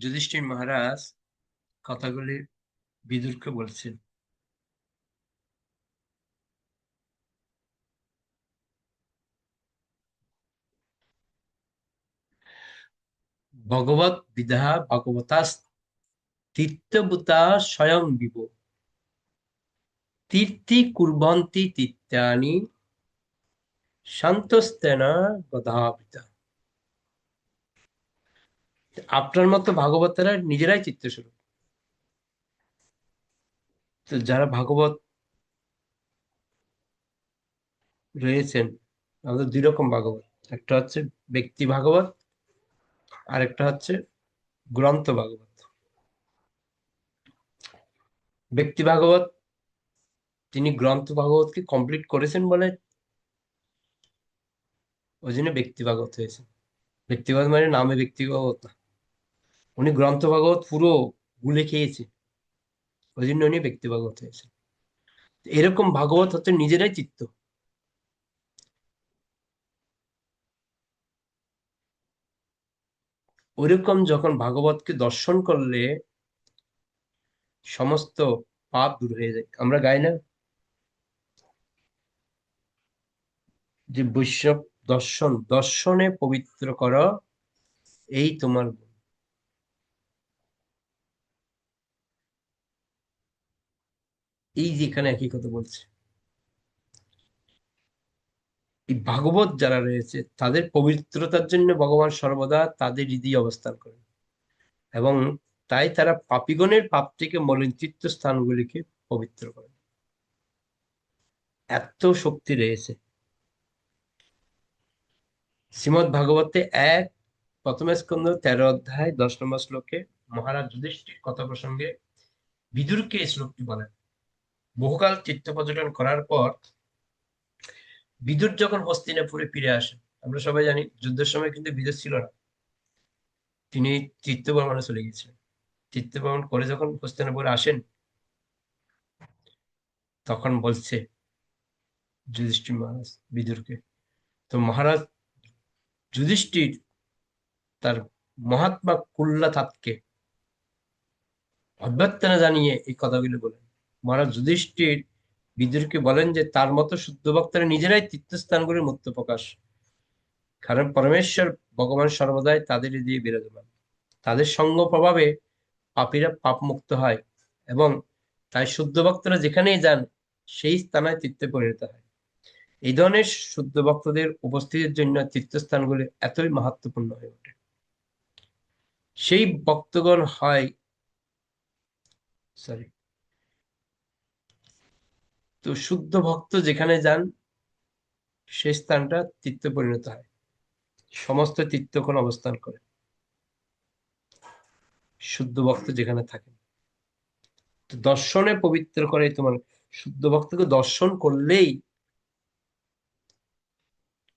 যুধিষ্ঠির মহারাজ কথাগুলি বিদুরকে বলছেন। ভগবত বিধা ভগবতা তীর্থভূতা স্বয়ং বিভ তীর্থি কুর্বন্তি তীর্থানি শান্তস্তেনা গদাবৃতা। আপনার মতো ভাগবতেরা নিজেরাই চিত্তস্বরূপ, তো যারা ভাগবত রয়েছেন আমাদের দুই রকম ভাগবত, একটা হচ্ছে ব্যক্তি ভাগবত আর একটা হচ্ছে গ্রন্থ ভাগবত। ব্যক্তি ভাগবত তিনি গ্রন্থ ভাগবতকে কমপ্লিট করেছেন বলে ওই জন্য ব্যক্তি ভাগবত হয়েছে। ব্যক্তি ভাগবত মানে নামে ব্যক্তি ভাগবত না, উনি গ্রন্থ ভাগবত পুরো গুলে খেয়েছে, ওই জন্য উনি ব্যক্তি ভাগবত হয়েছে। এরকম ভাগবত হচ্ছে নিজেরাই চিত্ত। ওইরকম যখন ভাগবতকে দর্শন করলে সমস্ত পাপ দূর হয়ে যায়। আমরা গাই না যে বৈষ্ণব দর্শন, দর্শনে পবিত্র কর এই তোমার গুণ। এই যেখানে একই কথা বলছে, এই ভাগবত যারা রয়েছে তাদের পবিত্রতার জন্য ভগবান সর্বদা তাদের হৃদয়ে অবস্থান করেন, এবং তাই তারা পাপীগণের পাপ থেকে মলিনচিত্ত স্থানগুলিকে পবিত্র করেন। এত শক্তি রয়েছে। শ্রীমদ ভাগবতে প্রথম স্কন্ধ 13 অধ্যায় 10 নম্বর শ্লোকে মহারাজ যুধিষ্ঠির কথা প্রসঙ্গে বিদুরকে এই শ্লোকটি বলেন। বহুকাল তীর্থ পর্যটন করার পর বিদুর যখন হস্তিনাপুরে ফিরে আসেন, আমরা সবাই জানি যুদ্ধের সময় কিন্তু বিদুর ছিল না, তিনি তীর্থ ভ্রমণে চলে গেছিলেন। তীর্থ ভ্রমণ করে যখন হস্তিনাপুরে আসেন তখন বলছে যুধিষ্ঠির মহারাজ বিদুরকে, তো মহারাজ যুধিষ্ঠির তার মহাত্মা কুল্লাথাতকে অভ্যর্থনা জানিয়ে এই কথাগুলো বলেন। মহারাজ যুধিষ্ঠির বিদুরকে বলেন যে তার মতো শুদ্ধ ভক্তরা নিজেরাই তীর্থস্থানগুলির মূর্ত প্রকাশ, কারণ পরমেশ্বর ভগবান সর্বদাই তাদের দিয়ে বিরাজমান। তাদের সঙ্গ প্রভাবে পাপীরা পাপ মুক্ত হয়, এবং তাই শুদ্ধ ভক্তরা যেখানেই যান সেই স্থানে তীর্থে পরিণত হয়। এই ধরনের শুদ্ধ ভক্তদের উপস্থিতির জন্য তীর্থস্থানগুলি এতই মাহাত্ম্যপূর্ণ হয়ে ওঠে। সেই ভক্তগণ হয় তো শুদ্ধ ভক্ত যেখানে যান সেই স্থানটা তীর্থে পরিণত হয়। সমস্ত তীর্থগণ অবস্থান করে শুদ্ধ ভক্ত যেখানে থাকেন। তো দর্শনে পবিত্র করে তোমার শুদ্ধ ভক্তকে দর্শন করলেই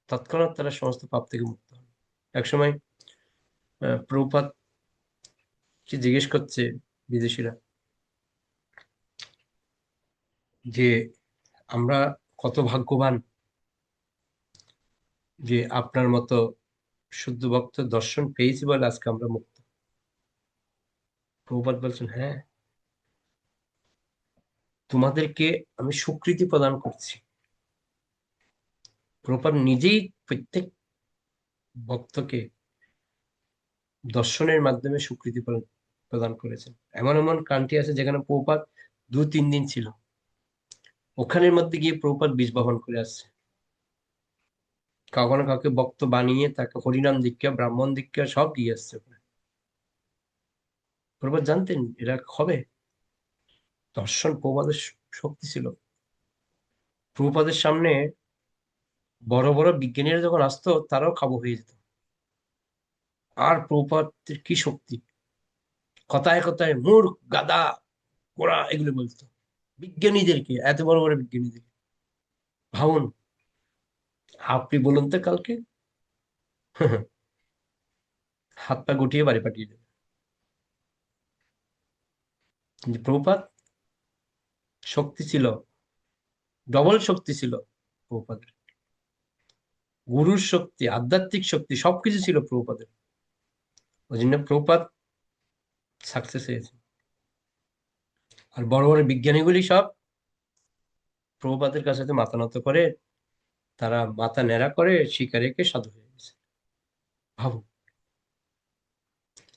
তৎক্ষণাৎ তারা সমস্ত পাপ থেকে মুক্ত হন। একসময় প্রভুপাদ কে জিজ্ঞেস করছে বিদেশিরা যে আমরা কত ভাগ্যবান যে আপনার মতো শুদ্ধ ভক্ত দর্শন পেয়েছি বলে আজকে আমরা মুক্ত। প্রভুপাদ বলছেন, হ্যাঁ, তোমাদেরকে আমি স্বীকৃতি প্রদান করছি। প্রভুপাদ নিজেই প্রত্যেক ভক্তকে দর্শনের মাধ্যমে স্বীকৃতি প্রদান করেছেন। এমন এমন কান্ট্রি আছে যেখানে প্রভুপাদ 2-3 দিন ছিল, ওখানের মধ্যে গিয়ে প্রভুপাদ বীজ বপন করে আসছে। কখনো কাউকে ভক্ত বানিয়ে তাকে হরিনাম দীক্ষা, ব্রাহ্মণ দীক্ষা সব দিয়ে আসছে। প্রভুপাদ জানতেন এরা হবে। দর্শন প্রভুপাদের শক্তি ছিল। প্রভুপাদের সামনে বড় বড় বিজ্ঞানীরা যখন আসতো তারাও কাবু হয়ে যেত। আর প্রভুপাদের কি শক্তি! কথায় কথায় মূর্খ, গাদা, কোড়া এগুলো বলতো বিজ্ঞানীদেরকে, এত বড় বড় বিজ্ঞানীদের। ভাবুন, আপনি বলুন তো কালকে হাত পা গুটিয়ে বাড়ি পাঠিয়ে দেবে। কিন্তু প্রভুপাদ শক্তি ছিল, ডবল শক্তি ছিল প্রভুপাদের। গুরুর শক্তি, আধ্যাত্মিক শক্তি সবকিছু ছিল প্রভুপাদের। ওই জন্য প্রভুপাদ সাকসেস হয়েছে। আর বড় বড় বিজ্ঞানীগুলি সব প্রভুপাদের কাছে মাথা নত করে, তারা মাথা ন্যাড়া করে শিকারীকে সাধু হয়ে গেছে। ভাবুন,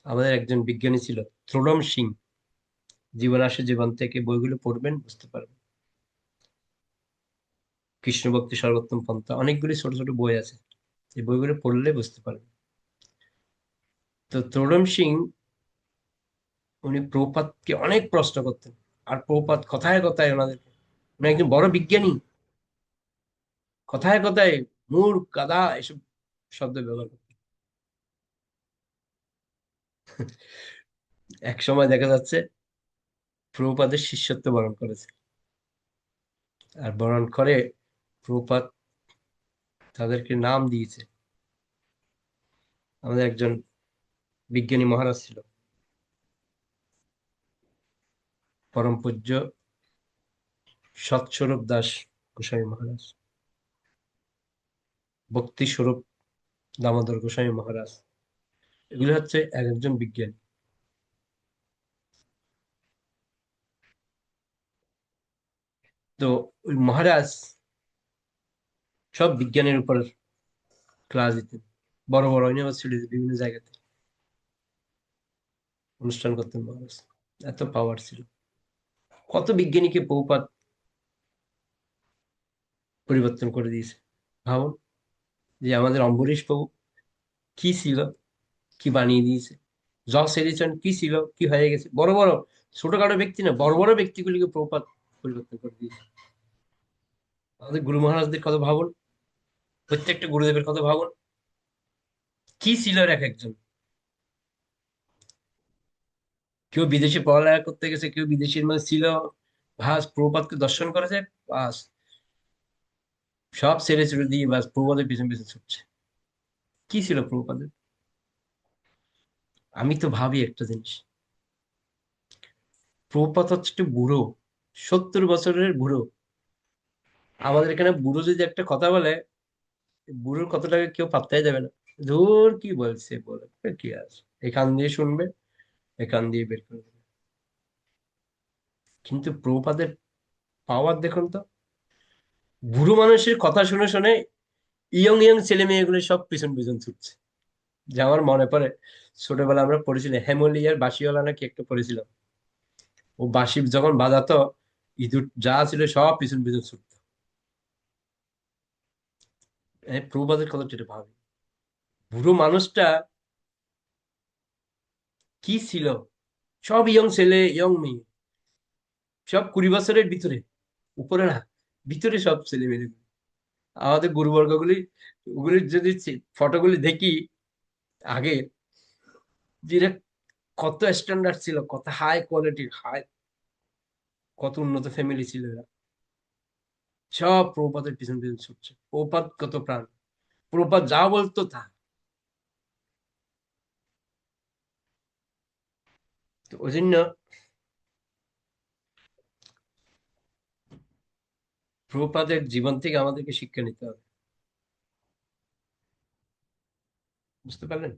আমাদের একজন বিজ্ঞানী ছিল ত্রোডম সিং, জীবন আসে জীবন থেকে বইগুলো পড়বেন বুঝতে পারবেন। কৃষ্ণ ভক্তি সর্বোত্তম পন্থা, অনেকগুলি ছোট ছোট বই আছে, এই বইগুলো পড়লে বুঝতে পারবেন। তো ত্রোডম সিং উনি প্রভুপাদকে অনেক প্রশ্ন করতেন, আর প্রভুপাদ কথায় কথায় ওনাদেরকে, উনি একজন বড় বিজ্ঞানী, কথায় কথায় মূর্খ, গাধা এসব শব্দ ব্যবহার করতেন। এক সময় দেখা যাচ্ছে প্রভুপাদের শিষ্যত্ব বরণ করেছে, আর বরণ করে প্রভুপাদ তাদেরকে নাম দিয়েছে। আমাদের একজন বিজ্ঞানী মহারাজ ছিল, পরম পূজ্য সৎস্বরূপ দাস গোস্বামী মহারাজ, ভক্তি স্বরূপ দামোদর গোস্বামী মহারাজ, এগুলো হচ্ছে এক একজন বিজ্ঞানী। তো ওই মহারাজ সব বিজ্ঞানের উপর ক্লাস দিতেন, বড় বড় ইউনিভার্সিটিতে বিভিন্ন জায়গাতে অনুষ্ঠান করতেন মহারাজ, এত পাওয়ার ছিল। কত বিজ্ঞানীকে প্রভুপাদ পরিবর্তন করে দিয়েছে ভাবুন, যে আমাদের অম্বরীশ প্রভু কি ছিল, কি বানিয়ে দিয়েছে। জস এডিসন কি ছিল, কি হয়ে গেছে। বড় বড় ছোটখাটো ব্যক্তি না, বড় বড় ব্যক্তিগুলিকে প্রভুপাদ পরিবর্তন করে দিয়েছে। আমাদের গুরু মহারাজদের কথা ভাবুন, প্রত্যেকটা গুরুদেবের কথা ভাবুন, কি ছিল এক একজন। কেউ বিদেশে পড়ালেখা করতে গেছে, কেউ বিদেশের মধ্যে ছিল, ভাস প্রভুপাদকে দর্শন করেছে, বাস সব ছেড়ে ছেড়ে দিয়ে বাস প্রভুপাদের পিছন পিছন ছুটছে। কি ছিল প্রভুপাদের? আমি তো ভাবি একটা জিনিস, প্রভুপাদ হচ্ছে একটু বুড়ো, 70 বছরের বুড়ো। আমাদের এখানে বুড়ো যদি একটা কথা বলে, বুড়োর কথাটাকে কেউ পাত্তাই দেবে না, ধুর কি বলছে বলে, কি আছে, এখান দিয়ে শুনবে, এখান দিয়ে বের করে দেবে। কিন্তু প্রভুপাদের পাওয়ার দেখুন তো, বুড়ো মানুষের কথা শুনে শুনে ইয়ং ইয়ং ছেলে মেয়েগুলো সব পিছন পিছন ছুটছে। যে আমার মনে পড়ে, ছোটবেলা আমরা পড়েছিলাম হেমলিয়ার বাঁশিওয়ালা নাকি একটা পড়েছিলাম, ও বাঁশি যখন বাজাতো, ইঁদুর যা ছিল সব পিছন পিছন ছুটতো। প্রভুপাদের কথা যেটা ভাবি, বুড়ো মানুষটা কি ছিল, সব ইয়ং ছেলে ইয়ং মেয়ে, সব 20 বছরের ভিতরে, উপরে না, ভিতরে সব ছেলে মেয়ে। আমাদের গুরুবর্গগুলি, ওগুলির যদি ফটোগুলি দেখি আগে, যেটা কত স্ট্যান্ডার্ড ছিল, কত হাই কোয়ালিটির, কত উন্নত ফ্যামিলি ছিল এরা, সব প্রভুপাদের পিছন পিছন ছুটছে। প্রভুপাদ কত প্রাণ, প্রভুপাদ যা বলতো তা। তো ওই জন্য প্রভুপাদের জীবন থেকে আমাদেরকে শিক্ষা নিতে হবে, বুঝতে পারলেন?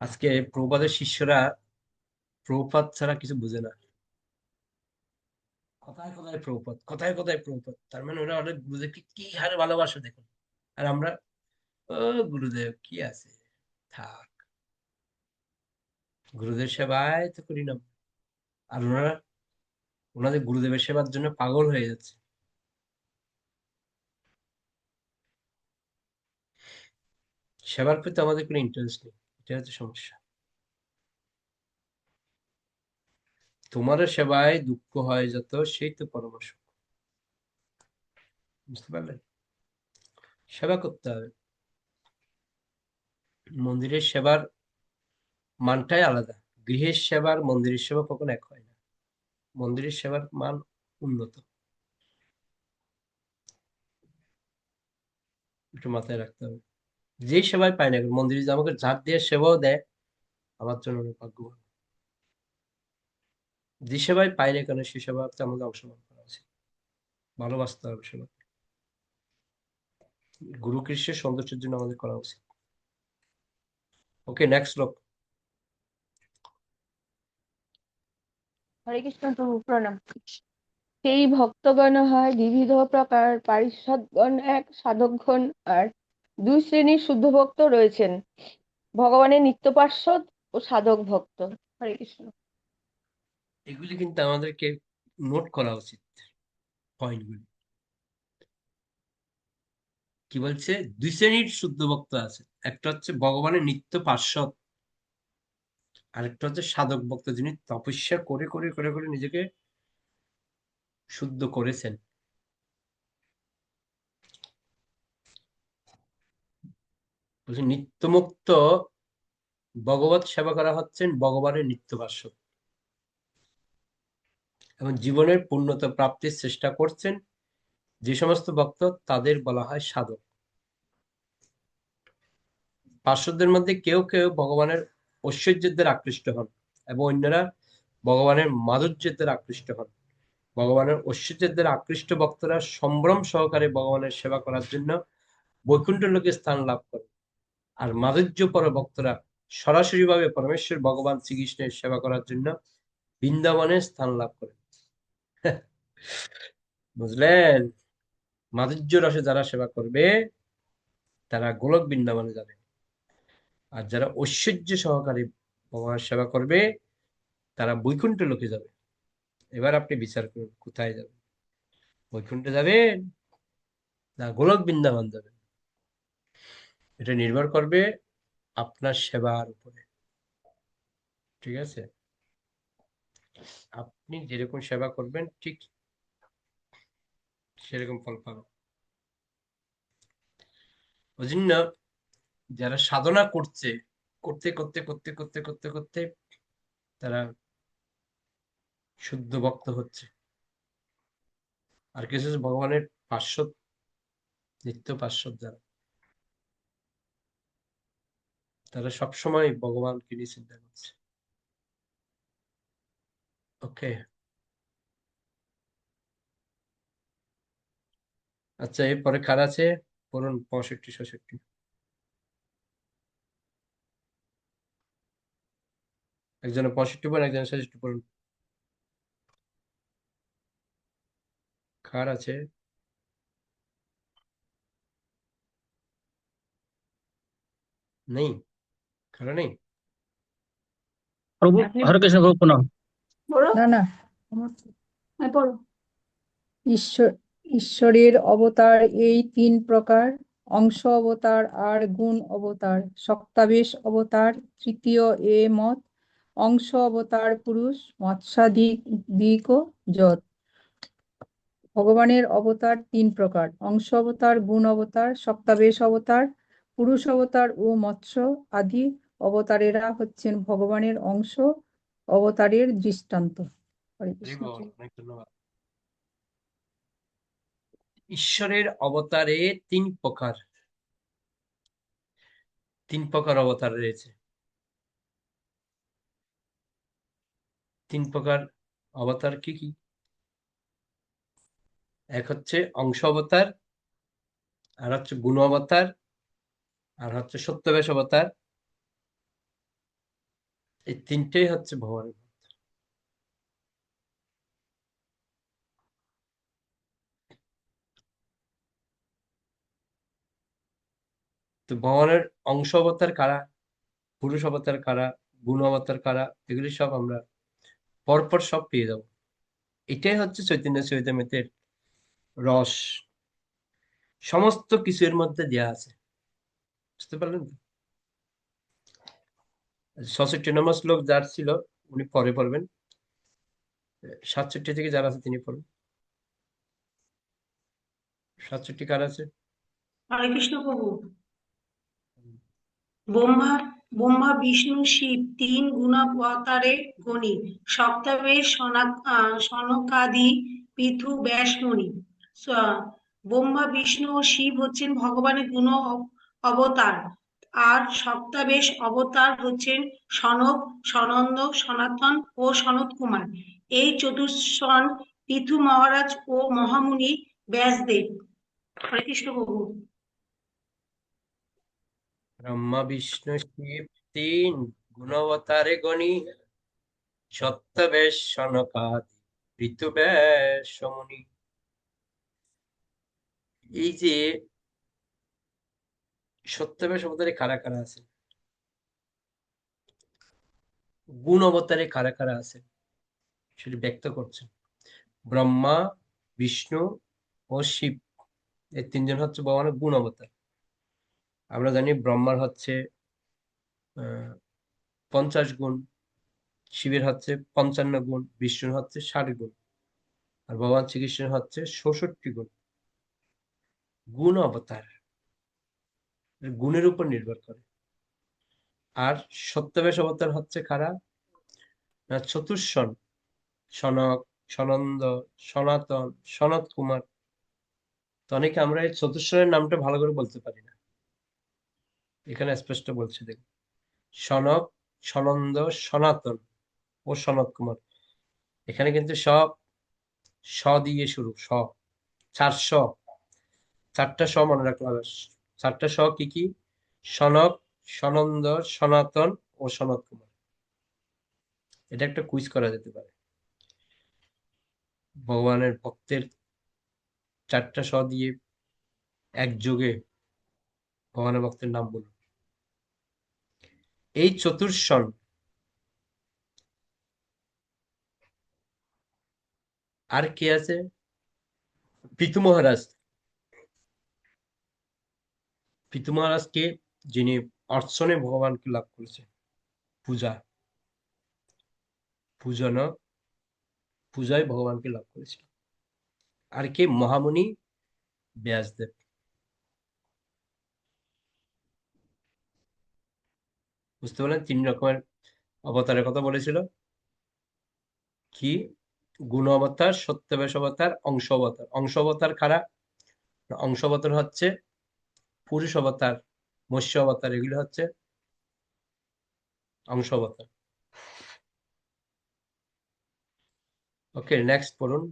আজকে প্রভুপাদের শিষ্যরা প্রভুপাদ ছাড়া কিছু বুঝে না, কথায় কথায় প্রভুপাদ, কথায় কথায় প্রভুপাদ। তার মানে ওরা অনেক গুরুদেবকে কি হারে ভালোবাসে দেখুন। আর আমরা, ও গুরুদেব কি আছে, থাক, গুরুদেব সেবায় তো করি না। আর ওনারা ওনাদের গুরুদেবের সেবার জন্য পাগল হয়ে যাচ্ছে। সেবার প্রতি আমাদের কোনো ইন্টারেস্ট নেই, এটা হচ্ছে সমস্যা। তোমার সেবায় দুঃখ হয় যত, সেই তো পরমার্শ, বুঝতে পারলেন? সেবা করতে হবে। মন্দিরের সেবার মানটাই আলাদা। গৃহের সেবার মন্দিরের সেবা কখনো এক হয় না, মন্দিরের সেবার মান উন্নত, একটু মাথায় রাখতে হবে। যেই সেবাই পাই না, মন্দিরে যদি আমাকে ঝাঁট দিয়ে সেবাও দেয়, আমার জন্য অনেক ভাগ্যবান। যে সেবাই পাই না কেন, সে সেবাতে আমাদের অংশগ্রহণ করা উচিত, ভালোবাসতে হবে সেবা। গুরু কৃষ্ণের সৌন্দর্যের জন্য আমাদের করা উচিত। ওকে, নেক্সট লোক। হরে কৃষ্ণ প্রভু প্রণাম। সেই ভক্তগণ হয় বিবিধ প্রকার, পারিষদগণ এক, সাধকগণ আর। দুই শ্রেণীর শুদ্ধ ভক্ত রয়েছেন, ভগবানের নিত্য পার্ষদ ও সাধক ভক্ত। হরে কৃষ্ণ। এগুলি কিন্তু আমাদেরকে নোট করা উচিত, পয়েন্টগুলি। কি বলছে? দুই শ্রেণীর শুদ্ধ ভক্ত আছে, একটা হচ্ছে ভগবানের নিত্য পার্ষদ, আরেকটা হচ্ছে সাধক ভক্ত, যিনি তপস্যা করে করে করে করে নিজেকে শুদ্ধ করেছেন। বলছে নিত্যমুক্ত ভগবত সেবা করা হচ্ছেন ভগবানের নিত্যবাস্য এবং জীবনের পূর্ণতা প্রাপ্তির চেষ্টা করছেন যে সমস্ত ভক্ত, তাদের বলা হয় সাধক। পার্শ্বদের মধ্যে কেউ কেউ ভগবানের ঐশ্বর্যের দ্বারা আকৃষ্ট হন এবং অন্যরা ভগবানের মাধুর্যের দ্বারা আকৃষ্ট হন। ভগবানের ঐশ্বর্যের দ্বারা আকৃষ্ট ভক্তরা সম্ভ্রম সহকারে ভগবানের সেবা করার জন্য বৈকুণ্ঠ লোকে স্থান লাভ করে, আর মাধুর্য পর ভক্তরা সরাসরি ভাবে পরমেশ্বর ভগবান শ্রীকৃষ্ণের সেবা করার জন্য বৃন্দাবনে স্থান লাভ করে। বুঝলেন? মাধুর্য রসে যারা সেবা করবে তারা গোলক বৃন্দাবনে যাবে, আর যারা ঐশ্বর্য সহকারে ভগবানের সেবা করবে তারা বৈকুণ্ঠ লোকে যাবে। এবার আপনি বিচার করুন কোথায় যাবেন, বৈকুণ্ঠে যাবেন না গোলক বৃন্দাবন যাবেন। এটা নির্ভর করবে আপনার সেবার উপরে। ঠিক আছে? আপনি যেরকম সেবা করবেন ঠিক সেরকম ফল পাবেন। ওই জন্য যারা সাধনা করছে, করতে করতে করতে করতে করতে করতে তারা শুদ্ধ ভক্ত হচ্ছে, আর কিছু ভগবানের পার্শ্বদ, নিত্য পার্শ্বদ যারা, তারা সবসময় ভগবানকে নিয়ে চিন্তা করছে। ওকে, আচ্ছা এরপরে কার আছে? পড়ুন 65-66। একজনে 65 পড়ুন, একজনে 66 পড়ুন। কার আছে? নেই? কারো নেই? প্রভু, আপনি হরে কৃষ্ণ প্রভু প্রণাম। পড়ো না না হ্যাঁ পড়ো। ঈশ্বরের অবতার এই তিন প্রকার: অংশ অবতার আর গুণ অবতার। শক্তাবেশ অবতার তৃতীয় এ মত। অংশ অবতার পুরুষ মৎস্যাদিক যত। ভগবানের অবতার তিন প্রকার: অংশ অবতার, গুণ অবতার, শক্তাবেশ অবতার। পুরুষ অবতার ও মৎস্য আদি অবতারেরা হচ্ছেন ভগবানের অংশ অবতারের দৃষ্টান্ত। হরে কৃষ্ণ। অনেক ধন্যবাদ। ঈশ্বরের অবতারে তিন প্রকার অবতার রয়েছে। তিন প্রকার অবতার কি কি? এক হচ্ছে অংশ অবতার, আর হচ্ছে গুণ অবতার, আর হচ্ছে সত্যবেশ অবতার। এই তিনটেই হচ্ছে ভগবানের। তো ভগবানের অংশ অবতার কারা, পুরুষ অবতার কারা, গুণ অবতার কারা, এগুলি সব আমরা পরপর সব পেয়ে যাব। এটাই হচ্ছে চৈতন্য চরিতামৃতের রস, সমস্ত কিছু এর মধ্যে দেয়া আছে। বুঝতে পারলেন তো? 66 নম্বর শ্লোক যার ছিল উনি পরে পড়বেন, 67 থেকে যার আছে তিনি পড়বেন। 67 কার আছে? হরে কৃষ্ণ প্রভু। ব্রহ্মা ব্রহ্মা বিষ্ণু শিব তিন গুণাবতারে গণী। সপ্তাবেশ সনকাদি পৃথু ব্যাস মুনি। ব্রহ্মা বিষ্ণু ও শিব হচ্ছেন ভগবানের গুণ অবতার, আর সপ্তাবেশ অবতার হচ্ছেন সনক, সনন্দ, সনাতন ও সনত কুমার। এই চতুষ্ষণ পৃথু মহারাজ ও মহামুনি ব্যাসদেব। হরে কৃষ্ণ প্রভু। ব্রহ্মা বিষ্ণু শিব তিন গুণবতারে গণী। সত্যবেশ সনকাদি পৃথু ব্যাস মুনি। এই যে সত্যবেশ অবতারে কারা কারা আছে, গুণ অবতারে কারা কারা আছে, সেটি ব্যক্ত করছে। ব্রহ্মা, বিষ্ণু ও শিব, এই তিনজন হচ্ছে ভগবানের গুণ অবতার। আমরা জানি ব্রহ্মার হচ্ছে 50 গুণ, শিবের হচ্ছে 55 গুণ, বিষ্ণুর হচ্ছে 60 গুণ, আর ভগবান শ্রীকৃষ্ণের হচ্ছে 66 গুণ। গুণ অবতার গুণের উপর নির্ভর করে। আর সত্যবেশ অবতার হচ্ছে কারা? না, চতুষ্ষণ, সনক, সনন্দ, সনাতন, সনত কুমার। তো অনেকে আমরা এই চতুষ্ষণের নামটা ভালো করে বলতে পারি না, এখানে স্পষ্ট বলছে দেখুন, সনক, সনন্দ, সনাতন ও সনত কুমার। এখানে কিন্তু সব স দিয়ে শুরু, স, চারটা স মনে রাখতে হবে। চারটা স কি কি? সনক, সনন্দ, সনাতন ও সনত কুমার। এটা একটা কুইজ করা যেতে পারে। ভগবানের ভক্তের চারটা স দিয়ে একযোগে ভগবানের ভক্তের নাম বলুন। এই চতুর্ষণ আর কে আছে? পিতু মহারাজ। পিতু মহারাজকে, যিনি অর্চনে ভগবানকে লাভ করেছে, পূজা, পূজন, পূজায় ভগবানকে লাভ করেছিল। আর কে? মহামুনি ব্যাসদেব। বুঝতে পারলেন? 3 রকমের অবতারের কথা বলেছিল। কি? গুণ অবতার, সত্যবেশ অবতার, অংশ অবতার। অংশ অবতার কারা? অংশ অবতার হচ্ছে পুরুষ অবতার, মৎস্য অবতার, এগুলো হচ্ছে অংশ অবতার। ওকে, নেক্সট পড়ুন।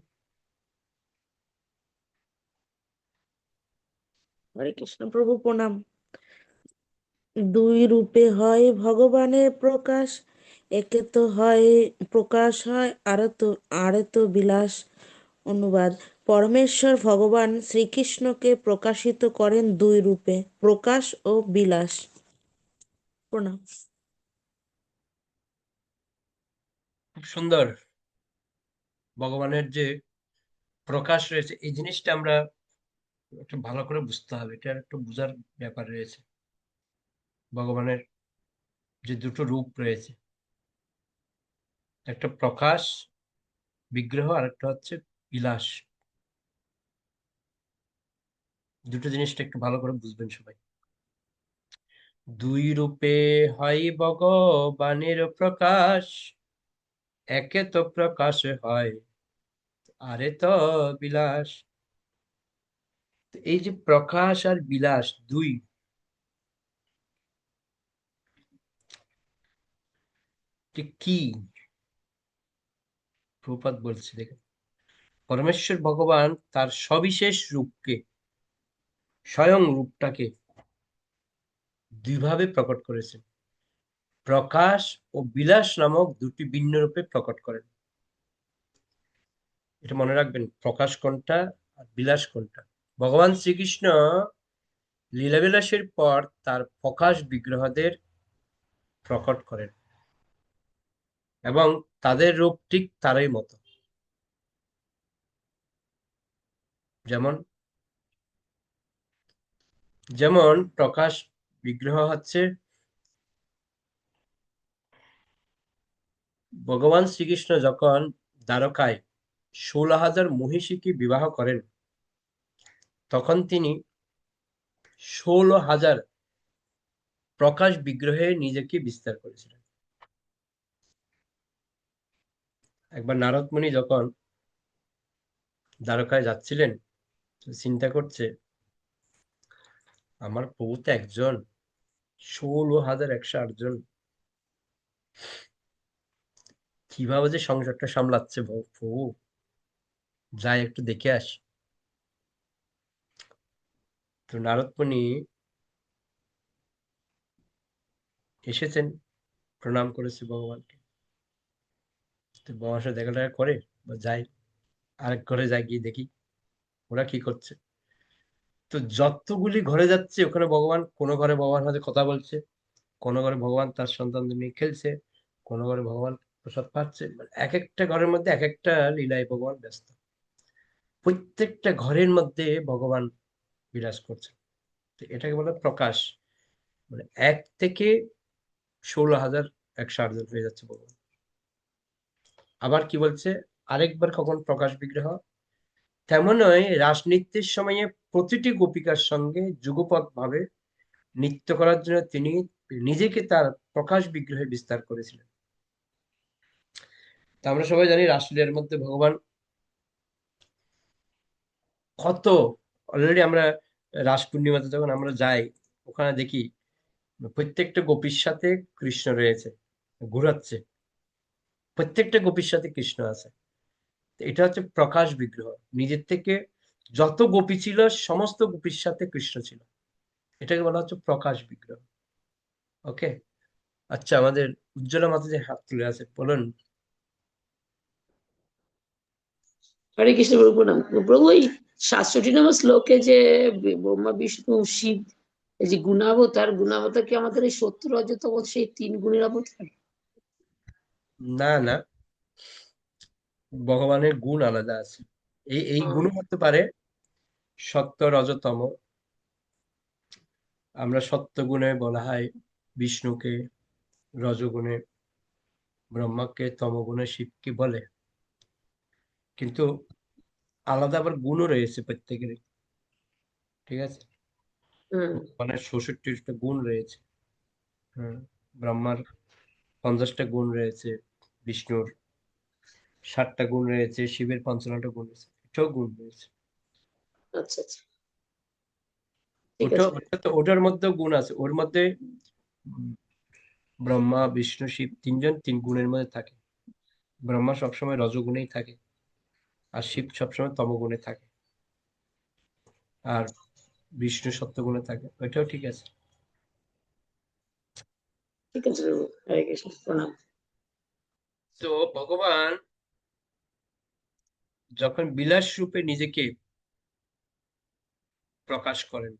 হরে কৃষ্ণ প্রভু প্রণাম। দুই রূপে হয় ভগবানের প্রকাশ, একে তো হয় প্রকাশ হয়, আরে তো বিলাস। অনুবাদ: পরমেশ্বর ভগবান শ্রীকৃষ্ণকে প্রকাশিত করেন দুই রূপে, প্রকাশ ও বিলাস। প্রণাম। খুব সুন্দর। ভগবানের যে প্রকাশ রয়েছে, এই জিনিসটা আমরা একটু ভালো করে বুঝতে হবে, এটা একটু বোঝার ব্যাপার রয়েছে। ভগবানের যে দুটো রূপ রয়েছে, একটা প্রকাশ বিগ্রহ, আর একটা হচ্ছে বিলাস। দুটো জিনিসটা একটু ভালো করে বুঝবেন সবাই। দুই রূপে হয় ভগবানের প্রকাশ, একে তো প্রকাশ হয়, আরে তো বিলাস। তো এই যে প্রকাশ আর বিলাস দুই, যে কি? প্রভুপাদ বলছে দেখেন, পরমেশ্বর ভগবান তার সবিশেষ রূপকে, স্বয়ং রূপটাকে দুইভাবে প্রকট করেছেন। প্রকাশ ও বিলাস নামক দুটি ভিন্ন রূপে প্রকট করেন। এটা মনে রাখবেন, প্রকাশ কোনটা আর বিলাস কোনটা। ভগবান শ্রীকৃষ্ণ লীলাবিলাসের পর তার প্রকাশ বিগ্রহদের প্রকট করেন, এবং তাদের রূপ ঠিক তারই মতো। যেমন যেমন প্রকাশ বিগ্রহ হচ্ছে ভগবান শ্রীকৃষ্ণ যখন দ্বারকায় 16,000 মহিষীকে বিবাহ করেন, তখন তিনি 16,000 প্রকাশ বিগ্রহে নিজেকে বিস্তার করেছিলেন। একবার নারদ মুনি যখন দ্বারকায় যাচ্ছিলেন, চিন্তা করছে, আমার প্রভু তো একজন, 16,108 জন, কিভাবে যে সংসারটা সামলাচ্ছে প্রভু, যাই একটু দেখে আসি। তো নারদ মুনি এসেছেন, প্রণাম করেছে ভগবানকে। তো বাবার সাথে দেখা টেখা করে বা যাই, আরেক ঘরে যাই, গিয়ে দেখি ওরা কি করছে। তো যতগুলি ঘরে যাচ্ছে, ওখানে ভগবান, কোনো ঘরে ভগবানের সাথে কথা বলছে, কোনো ঘরে ভগবান তার সন্তানদের নিয়ে খেলছে, কোনো ঘরে ভগবান প্রসাদ পাচ্ছে। মানে এক একটা ঘরের মধ্যে এক একটা লীলায় ভগবান ব্যস্ত। প্রত্যেকটা ঘরের মধ্যে ভগবান বিরাজ করছে। তো এটাকে বলে প্রকাশ। মানে 1 থেকে 16,108 জন হয়ে যাচ্ছে ভগবান। আবার কি বলছে, আরেকবার কখন প্রকাশ বিগ্রহ, তেমনই রাসনৃত্যের সময়ে প্রতিটি গোপিকার সঙ্গে যুগপৎ ভাবে নৃত্য করার জন্য তিনি নিজেকে তার প্রকাশ বিগ্রহে বিস্তার করেছিলেন। তা আমরা সবাই জানি রাসলীলার মধ্যে ভগবান কত, অলরেডি আমরা রাস পূর্ণিমাতে যখন আমরা যাই ওখানে দেখি প্রত্যেকটা গোপীর সাথে কৃষ্ণ রয়েছে, ঘুরাচ্ছে, প্রত্যেকটা গোপীর সাথে কৃষ্ণ আছে। তো এটা হচ্ছে প্রকাশ বিগ্রহ, নিজের থেকে যত গোপী ছিল সমস্ত গোপীর সাথে কৃষ্ণ ছিল, এটাকে বলা হচ্ছে প্রকাশ বিগ্রহ। ওকে, আচ্ছা, আমাদের উজ্জ্বলা মাতাজি হাত তুলে আছে, বলুন। হরে কৃষ্ণ প্রভু, প্রণাম প্রভু। এই 67 নম্বর শ্লোকে যে ব্রহ্মা বিষ্ণু শিব এই যে গুণাবতার কি আমাদের এই সত্য রজতম সেই 3 গুণের অবতার? না না, ভগবানের গুণ আলাদা আছে। এই গুণ হতে পারে সত্য রজতম। আমরা সত্য গুণে বলা হয় বিষ্ণুকে, রজগুণে ব্রহ্মাকে, তমগুণে শিবকে বলে, কিন্তু আলাদা আবার গুণও রয়েছে প্রত্যেকেরই, ঠিক আছে? ভগবানের 66টা গুণ রয়েছে। হ্যাঁ, ব্রহ্মার 50টা গুণ রয়েছে, বিষ্ণুর 60টা গুণ রয়েছে, শিবের 55টা গুণ রয়েছে, এটাও গুণ রয়েছে। আচ্ছা আচ্ছা, ঠিক আছে। ওটার মধ্যেও গুণ আছে, ওর মধ্যে ব্রহ্মা বিষ্ণু শিব তিনজন 3 গুণের মধ্যে থাকে। ব্রহ্মা সবসময় রজগুণেই থাকে, আর শিব সবসময় তমগুণে থাকে, আর বিষ্ণু সত্যগুণে থাকে, ওইটাও ঠিক আছে। ঠিক আছে প্রভু, হরে কৃষ্ণ, প্রণাম। তো ভগবান যখন বিলাস রূপে নিজেকে প্রকাশ করেন,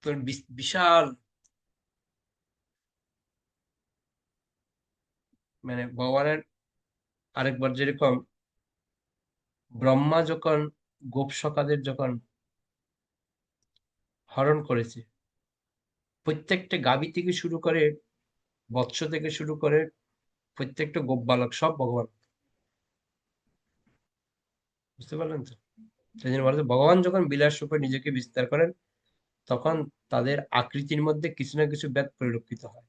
তো বিশাল, মানে ভগবানের আরেকবার যেরকম ব্রহ্মা যখন গোপসখাদের যখন হরণ করেছে, প্রত্যেকটা গাভী থেকে শুরু করে, বৎস থেকে শুরু করে প্রত্যেকটা গোপ বালক সব ভগবান, বুঝতে পারলেন তো? সেই জন্য বলা হয়, ভগবান যখন বিলাস রূপে নিজেকে বিস্তার করেন তখন তাদের আকৃতির মধ্যে কিছু না কিছু ভেদ পরিলক্ষিত হয়।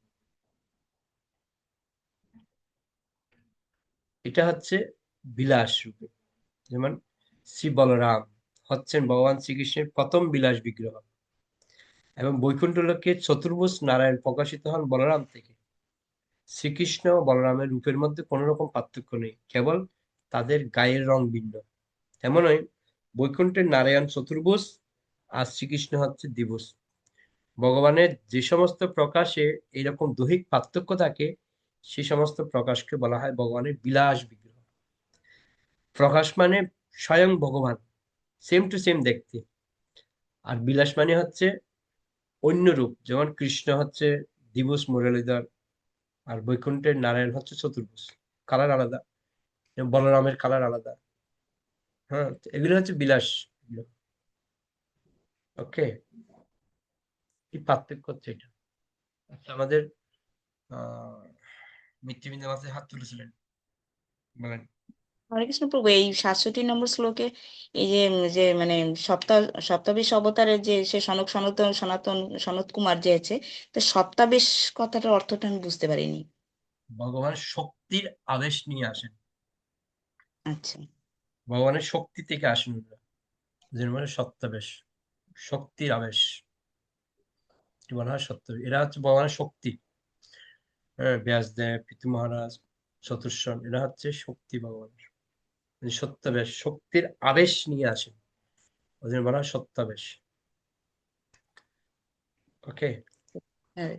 এটা হচ্ছে বিলাস রূপে। যেমন শ্রী বলরাম হচ্ছেন ভগবান শ্রীকৃষ্ণের প্রথম বিলাস বিগ্রহ, এবং বৈকুণ্ঠ লোকে চতুর্ভুজ নারায়ণ প্রকাশিত হন বলরাম থেকে। শ্রীকৃষ্ণ ও বলরামের রূপের মধ্যে কোনো রকম পার্থক্য নেই, কেবল তাদের গায়ের রং ভিন্ন। তেমনই বৈকুণ্ঠের নারায়ণ চতুর্ভুজ আর শ্রীকৃষ্ণ হচ্ছে দ্বিভুজ। ভগবানের যে সমস্ত প্রকাশে এইরকম দৈহিক পার্থক্য থাকে সে সমস্ত প্রকাশকে বলা হয় ভগবানের বিলাস বিগ্রহ। প্রকাশ মানে স্বয়ং ভগবান, সেম টু সেম দেখতে, আর বিলাস মানে হচ্ছে অন্য রূপ, যেমন কৃষ্ণ হচ্ছে দ্বিভুজ মুরলীধর, আর বৈকুণ্ঠের নারায়ণ হচ্ছে চতুর্ভুজ, কালার আলাদা, বলরামের কালার আলাদা। হ্যাঁ, এগুলো হচ্ছে বিলাস। ওকে, এই পার্থক্য হচ্ছে এটা। আচ্ছা, আমাদের মৃত্যুবিন্দু মাঝে হাত তুলেছিলেন, বলেন। হরে কৃষ্ণ প্রভু, এই 67 নম্বর শ্লোকে এই যে যে মানে সপ্তাবিশ অবতারের যে সে সনত কুমার যে আছে, তো সপ্তাবিশ কথাটার অর্থটা আমি বুঝতে পারিনি। ভগবান শক্তির আবেশ নিয়ে আসেন, আচ্ছা, ভগবানের শক্তি থেকে আসেন, যেন মানে সত্যাবেশ, শক্তির আবেশ, কি বলা হয় সত্য, এরা হচ্ছে ভগবানের শক্তি। হ্যাঁ, ব্যাসদেব, পিতৃ মহারাজ, চতুর্শন, এরা হচ্ছে শক্তি ভগবানের, সত্যাবেশ, শক্তির আবেশ নিয়ে আসেন, ওই জন্য বলা হয় সত্যাবেশ। ওকে, হরে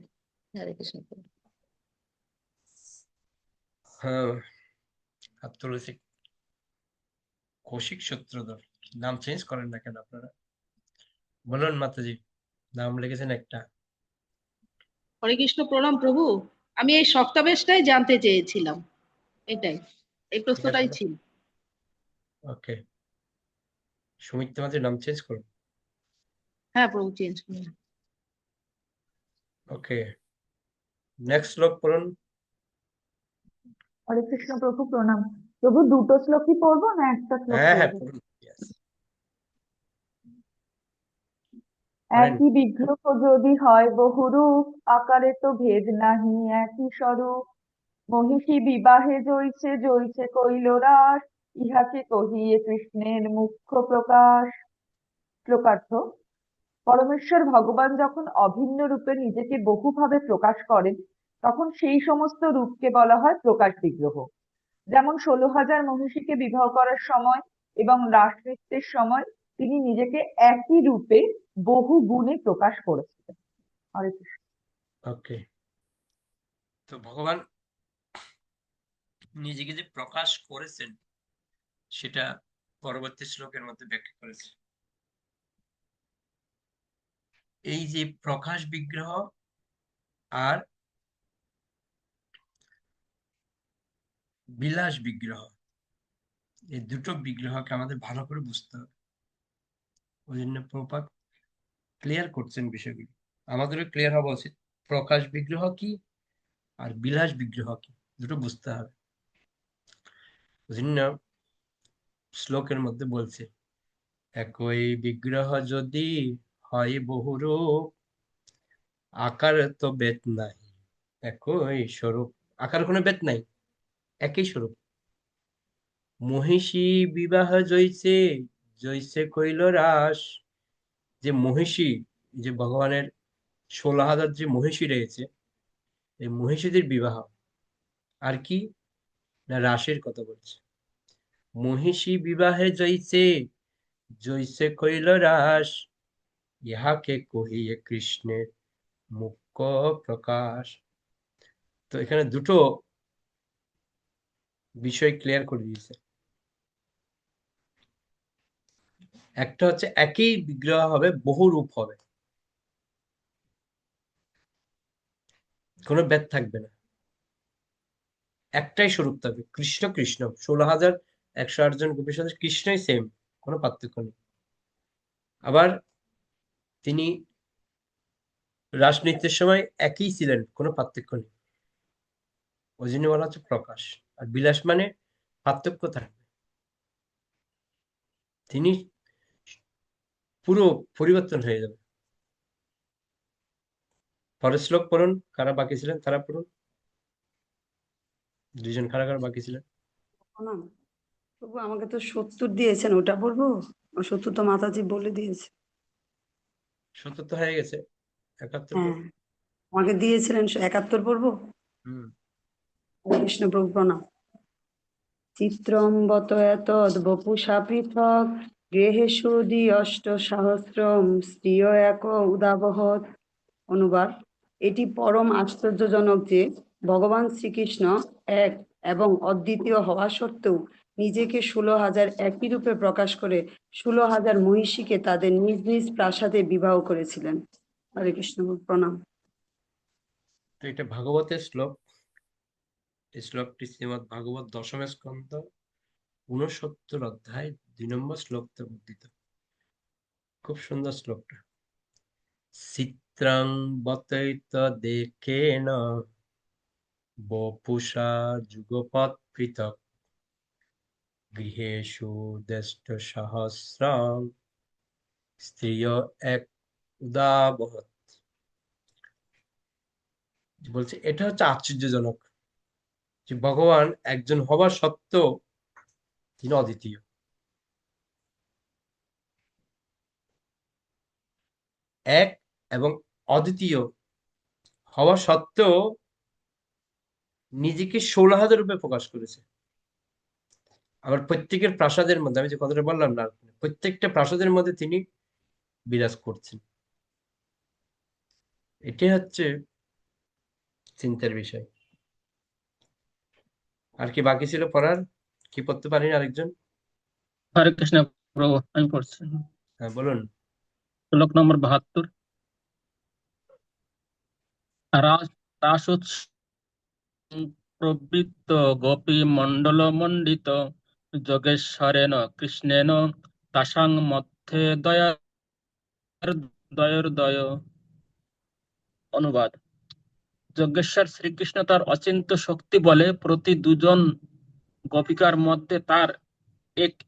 হরে কৃষ্ণ প্রভু। হ্যাঁ, হাত তুলেছি কৌশিক সূত্রধর, নাম চেঞ্জ করেন না কেন আপনারা? বলুন মাতাজি, নাম লিখেছেন একটা। হরে কৃষ্ণ, প্রণাম প্রভু। আমি এই সপ্তাবেশটাই জানতে চেয়েছিলাম, এটাই, এই ঠিক আছে, প্রশ্নটাই ছিল। ওকে, সুমিত্রা মাতাজির নাম চেঞ্জ করুন। হ্যাঁ প্রভু, চেঞ্জ করুন। ওকে, নেক্সট শ্লোক পড়ুন। হরে কৃষ্ণ প্রভু, প্রণাম। প্রভু দুটো শ্লোকই পড়বো না একটা শ্লোক হ্যাঁ হ্যাঁ পড়বো? পড়ুন। Yes. পড়েন। একই বিগ্রহ যদি হয় বহুরূপ, আকারে তো ভেদ নাহি একই স্বরূপ। মহিষী বিবাহে জইছে জইছে কৈলরাস, ইহাকে কহিয়ে কৃষ্ণের মুখ্য প্রকাশ। শ্লোকার্থ: পরমেশ্বর ভগবান যখন অভিন্ন রূপে নিজেকে বহুভাবে প্রকাশ করেন, তখন সেই সমস্ত রূপকে বলা হয় প্রকাশ বিগ্রহ। যেমন 16,000 মহিষীকে বিবাহ করার সময় এবং রাস নৃত্যের সময় তিনি নিজেকে একই রূপে বহু গুণে প্রকাশ করেছিলেন। হরে কৃষ্ণ। ওকে, তো ভগবান নিজেকে যে প্রকাশ করেছেন সেটা পরবর্তী শ্লোকের মধ্যে ব্যাখ্যা করেছে। এই যে প্রকাশ বিগ্রহ আর বিলাস বিগ্রহ, এই দুটো বিগ্রহকে আমাদের ভালো করে বুঝতে হবে। ওই জন্য প্রপাত ক্লিয়ার করছেন বিষয়গুলো, আমাদেরও ক্লিয়ার হওয়া উচিত। প্রকাশ বিগ্রহ কি আর বিলাস বিগ্রহ কি, দুটো বুঝতে হবে। ওই জন্য শ্লোকের মধ্যে বলছে, একই বিগ্রহ যদি হয় বহুরূপ, আকার তো ভেদ নাই একই স্বরূপ। আকার কোনো ভেদ নাই, একই স্বরূপ। মহিষী বিবাহ জইছে জইছে কইল রাস। যে মহিষী, যে ভগবানের 16,000 যে মহিষী রয়েছে, এই মহিষীদের বিবাহ। আর কি না, রাসের কথা বলছে। মহিষী বিবাহে জইছে জইছে কইল রাস, ইহাকে কহিয়ে কৃষ্ণের মুখ্য প্রকাশ। তো এখানে দুটো বিষয় ক্লিয়ার করে দিয়েছে। একটা হচ্ছে একই বিগ্রহ হবে, বহু রূপ হবে, কোনো ভেদ থাকবে না, একটাই স্বরূপ থাকবে, কৃষ্ণ কৃষ্ণ। 16,108 জন গোপীর সাথে কৃষ্ণই সেম, কোনো পার্থক্য নেই। আবার তিনি রাস নৃত্যের সময় একই ছিলেন, কোনো পার্থক্য নেই। ওই জন্য বলা হচ্ছে প্রকাশ। আর বিলাস মানে পার্থক্য থাকবে, তিনি পুরো পরিবর্তন হয়ে যাবে। পরের শ্লোক পড়ুন, কারা বাকি ছিলেন তারা পড়ুন। দুইজন কারা কারা বাকি ছিলেন? প্রণাম প্রভু, আমাকে তো 70 দিয়েছেন, ওটা পড়বো? 70 তো মাতাজি বলে দিয়েছে। 70 তো হয়ে গেছে, 71 হ্যাঁ, আমাকে দিয়েছিলেন 71 পড়বো? হুম। হরে কৃষ্ণ প্রভু, প্রণাম। চিত্রম বত এতদ বপুষা পৃথক, গৃহেষু দ্বি-অষ্ট সহস্রম স্ত্রিয় এক উদাবহৎ। অনুবাদ: এটি পরম আশ্চর্যজনক যে ভগবান শ্রীকৃষ্ণ এক এবং অদ্বিতীয় হওয়া সত্ত্বেও নিজেকে 16,000 একই রূপে প্রকাশ করে 16,000 মহিষীকে তাদের নিজ নিজ প্রাসাদে বিবাহ করেছিলেন। হরে কৃষ্ণ, প্রণাম। তো এটা ভাগবতের শ্লোক। এই শ্লোকটি শ্রীমৎ ভাগবত দশম স্কন্ধ 69 অধ্যায় 2 নম্বর শ্লোকতে উদ্ধৃত। খুব সুন্দর শ্লোকটা। চিত্রাং বতৈত দেখেন বপুষা যুগপৎ পৃথক, গৃহেষু দেষ্ট সহস্রাং স্ত্রিয় এক উদাবহৎ। বলছে এটা হচ্ছে আশ্চর্যজনক যে ভগবান একজন হবার সত্ত্বেও তিনি অদ্বিতীয়। এক এবং অদ্বিতীয় হওয়া সত্ত্বেও নিজেকে 16,000 রূপে প্রকাশ করেছে। আবার প্রত্যেকের প্রাসাদের মধ্যে, আমি যে কথাটা বললাম না, প্রত্যেকটা প্রাসাদের মধ্যে তিনি বিরাজ করছেন। এটাই হচ্ছে চিন্তার বিষয়। আর কি বাকি ছিল পড়ার? কি পড়তে পারেন আরেকজন? হরে কৃষ্ণ প্রভু, আমি পড়ছি। হ্যাঁ বলুন। শ্লোক নম্বর 72। রাসোৎস প্রবৃত্ত গোপী মণ্ডল মণ্ডিত, যোগেশ্বরেণ কৃষ্ণেন তাসাং মধ্যে দয়োর্দয়। অনুবাদ: যজ্ঞেশ্বর শ্রীকৃষ্ণ তার অচিন্ত্য শক্তি বলে প্রতি দুজন গোপিকার মধ্যে তার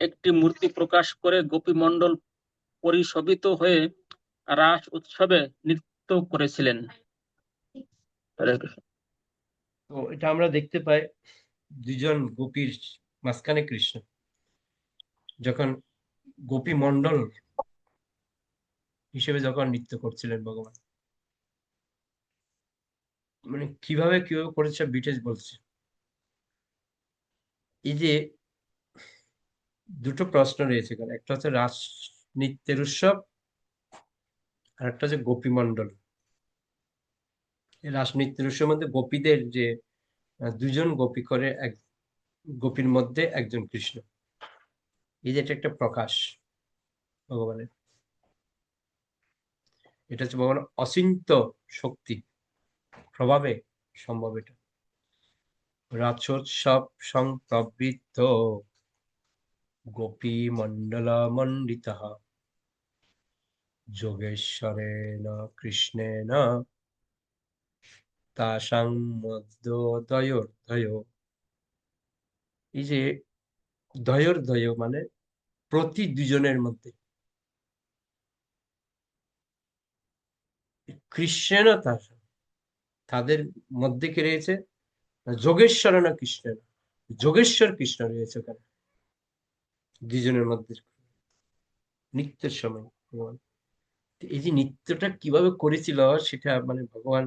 একটি মূর্তি প্রকাশ করে গোপীমণ্ডল পরিশোভিত হয়ে রাস উৎসবে নৃত্য করেছিলেন। হরে কৃষ্ণ। তো এটা আমরা দেখতে পাই দুজন গোপীর মাঝখানে কৃষ্ণ যখন গোপী মণ্ডল হিসেবে যখন নৃত্য করছিলেন ভগবান, মানে কিভাবে কিভাবে করেছে বিটেশ বলছে। এই যে দুটো প্রশ্ন রয়েছে এখানে, একটা হচ্ছে রাস নৃত্যের উৎসব আর একটা হচ্ছে গোপী মণ্ডল। এই রাস নৃত্যের উৎসবের মধ্যে গোপীদের যে দুজন গোপী করে, এক গোপীর মধ্যে একজন কৃষ্ণ, এই যে এটা একটা প্রকাশ ভগবানের। এটা হচ্ছে ভগবানের অচিন্ত শক্তি প্রভাবে সম্ভব। এটা রাসোৎসব সংপ্রবৃত্ত গোপী মণ্ডল মণ্ডিতঃ যোগেশ্বরেণ কৃষ্ণেন তাসাং মধ্যদয়োর্ধয়। এই যে দয়োর্ধয় মানে প্রতি দুজনের মধ্যে, কৃষ্ণেন তাদের মধ্যে কি রয়েছে, যোগেশ্বরেণ কৃষ্ণেন, যোগেশ্বর কৃষ্ণ রয়েছে ওখানে দুজনের মধ্যে নৃত্যের সময় ভগবান। এই যে নৃত্যটা কিভাবে করেছিল সেটা মানে ভগবান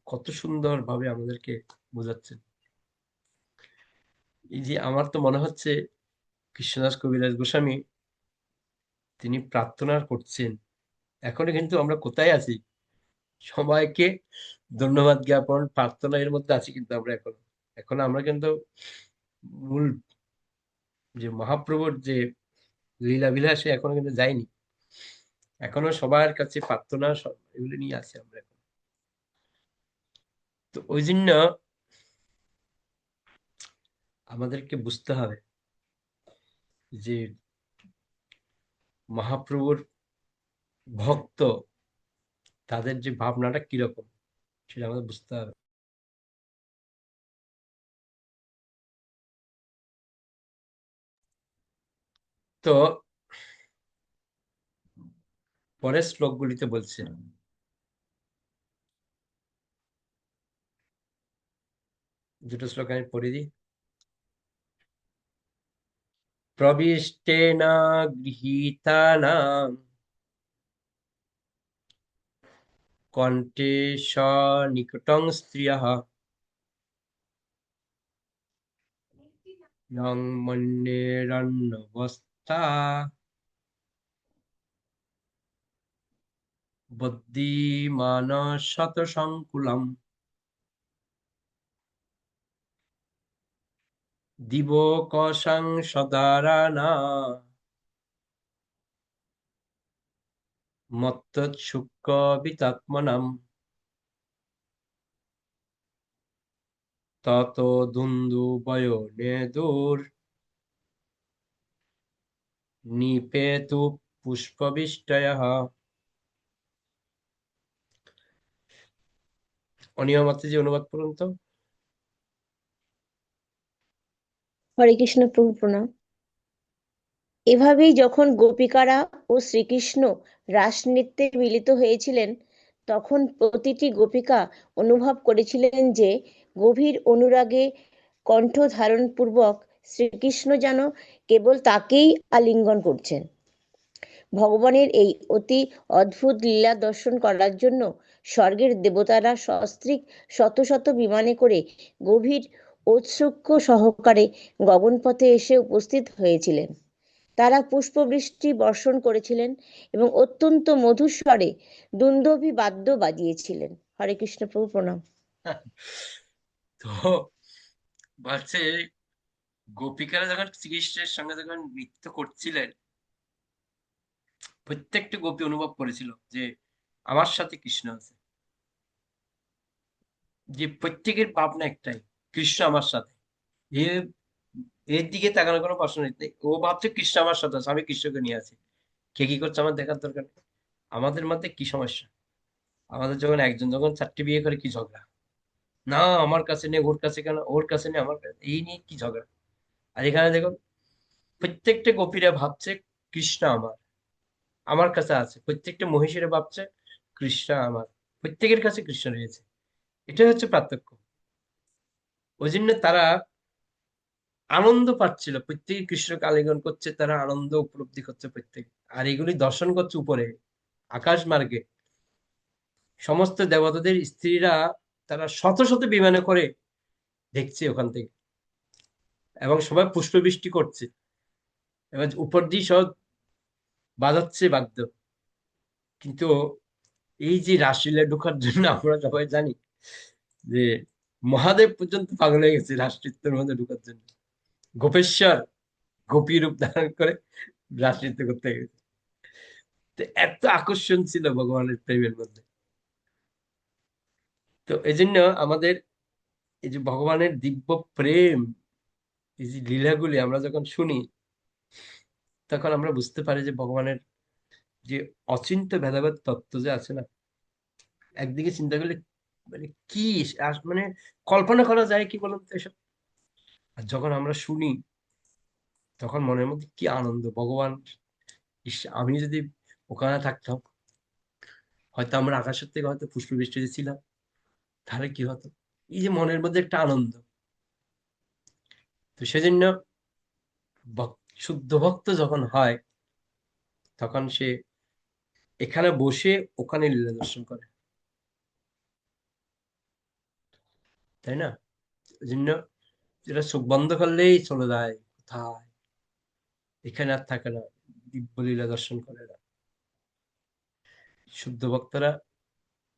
কত সুন্দর ভাবে আমাদেরকে বোঝাচ্ছেন। এই যে আমার তো মনে হচ্ছে কৃষ্ণদাস কবিরাজ গোস্বামী তিনি প্রার্থনা করছেন, এখনো কিন্তু আমরা কোথায় আছি, সবাইকে ধন্যবাদ জ্ঞাপন প্রার্থনা এর মধ্যে আছি, কিন্তু আমরা এখন আমরা কিন্তু মূল যে মহাপ্রভুর যে লীলা বিলাসে এখনো কিন্তু যাইনি, এখনো সবার কাছে প্রার্থনা এগুলো নিয়ে আছি আমরা এখন। তো ওই জন্য আমাদেরকে বুঝতে হবে যে মহাপ্রভুর ভক্ত তাদের যে ভাবনাটা কিরকম সেটা আমাদের বুঝতে হবে। তো পরের শ্লোকগুলিতে বলছে, দুটো শ্লোক আমি পড়ে দিই। প্রবিষ্টেন গৃহীতানাং কণ্ঠে সনিকটং স্ত্রিয়ঃ ইয়ং মন্যেরন্নবস্থা বুদ্ধিমান শতসংকুলম দিবকশং সদারানা মত্তৎসুক্ক বিতাত্মনাম তত দুন্দুবয় নেদুর নিপেতু পুষ্পবিষ্টয়ঃ। অনিমা মাতাজি অনুবাদ করুন তো। হরে কৃষ্ণ প্রভু প্রণাম। এভাবেই যখন গোপিকারা ও শ্রীকৃষ্ণ রাস নৃত্যে মিলিত হয়েছিলেন, তখন প্রতিটি গোপিকা অনুভব করেছিলেন যে গভীর অনুরাগে কণ্ঠ ধারণ পূর্বক শ্রীকৃষ্ণ যেন কেবল তাকেই আলিঙ্গন করছেন। ভগবানের এই অতি অদ্ভুত লীলা দর্শন করার জন্য স্বর্গের দেবতারা সস্ত্রীক শত শত বিমানে করে গভীর ঔৎসুক্য সহকারে গগনপথে এসে উপস্থিত হয়েছিলেন। তারা পুষ্পবৃষ্টি বর্ষণ করেছিলেন এবং অত্যন্ত মধুর স্বরে দুন্দুভি বাদ্য বাজিয়েছিলেন। হরে কৃষ্ণ প্রভু প্রণাম। তো বলছে গোপিকারা যখন শ্রীকৃষ্ণের সঙ্গে যখন নৃত্য করছিলেন, প্রত্যেকটা গোপী অনুভব করেছিল যে আমার সাথে কৃষ্ণ আছে। যে প্রত্যেকের ভাবনা একটাই, কৃষ্ণ আমার সাথে। এর দিকে তাকানোর কোনো প্রশ্ন নেই। ও ভাবছে কৃষ্ণ আমার সাথে আছে, আমি কৃষ্ণকে নিয়ে আছি। কে কি করছে আমার দেখার দরকার নেই। আমাদের মধ্যে কি সমস্যা, আমাদের যখন একজন যখন 4টি বিয়ে করে কি ঝগড়া, না আমার কাছে নেই, ওর কাছে কেন, ওর কাছে নেই আমার কাছে, এই নিয়ে কি ঝগড়া। আর এখানে দেখুন প্রত্যেকটা গোপীরা ভাবছে কৃষ্ণ আমার, আমার কাছে আছে, প্রত্যেকটা মহিষীরা ভাবছে কৃষ্ণ আমার, প্রত্যেকের কাছে কৃষ্ণ রয়েছে। এটাই হচ্ছে পার্থক্য। ওই জন্য তারা আনন্দ পাচ্ছিল, প্রত্যেকে কৃষ্ণকে আলিঙ্গন করছে, তারা আনন্দ উপলব্ধি করছে প্রত্যেক। আর এগুলি দর্শন করছে উপরে আকাশ মার্গে, সমস্ত দেবতাদের স্ত্রীরা তারা শত শত বিমানে করে দেখছে ওখান থেকে, এবং সবাই পুষ্পবৃষ্টি করছে, এবার উপর দিয়ে সব বাজাচ্ছে বাদ্য। কিন্তু এই যে রাসলীলা ঢোকার জন্য আমরা সবাই জানি যে মহাদেব পর্যন্ত পাগল হয়ে গেছে রাসনৃত্যের মধ্যে ঢোকার জন্য। গোপেশ্বর গোপী রূপ ধারণ করে রাসনৃত্য করতে গেছে। তো এত আকর্ষণ ছিল ভগবানের প্রেমের মধ্যে। তো এই জন্য আমাদের এই যে ভগবানের দিব্য প্রেম, এই যে লীলাগুলি আমরা যখন শুনি, তখন আমরা বুঝতে পারি যে ভগবানের যে অচিন্ত্য ভেদাভেদ তত্ত্ব যে আছে না, একদিকে চিন্তা করলে মানে কি মানে কল্পনা করা যায় কি বলুন তো এসব। আর যখন আমরা শুনি তখন মনের মধ্যে কি আনন্দ, ভগবান, ইস আমি যদি ওখানে থাকতাম, হয়তো আমরা আকাশের থেকে হয়তো পুষ্পবৃষ্টিতে ছিলাম, তাহলে কি হতো। এই যে মনের মধ্যে একটা আনন্দ। তো সেজন্য শুদ্ধ ভক্ত যখন হয়, তখন সে এখানে বসে ওখানে লীলা দর্শন করে, তাই না? ওই জন্য যেটা চোখ বন্ধ করলেই চলে যায় কোথায়, এখানে আর থাকে না, দিব্য লীলা দর্শন করে না। শুদ্ধ ভক্তরা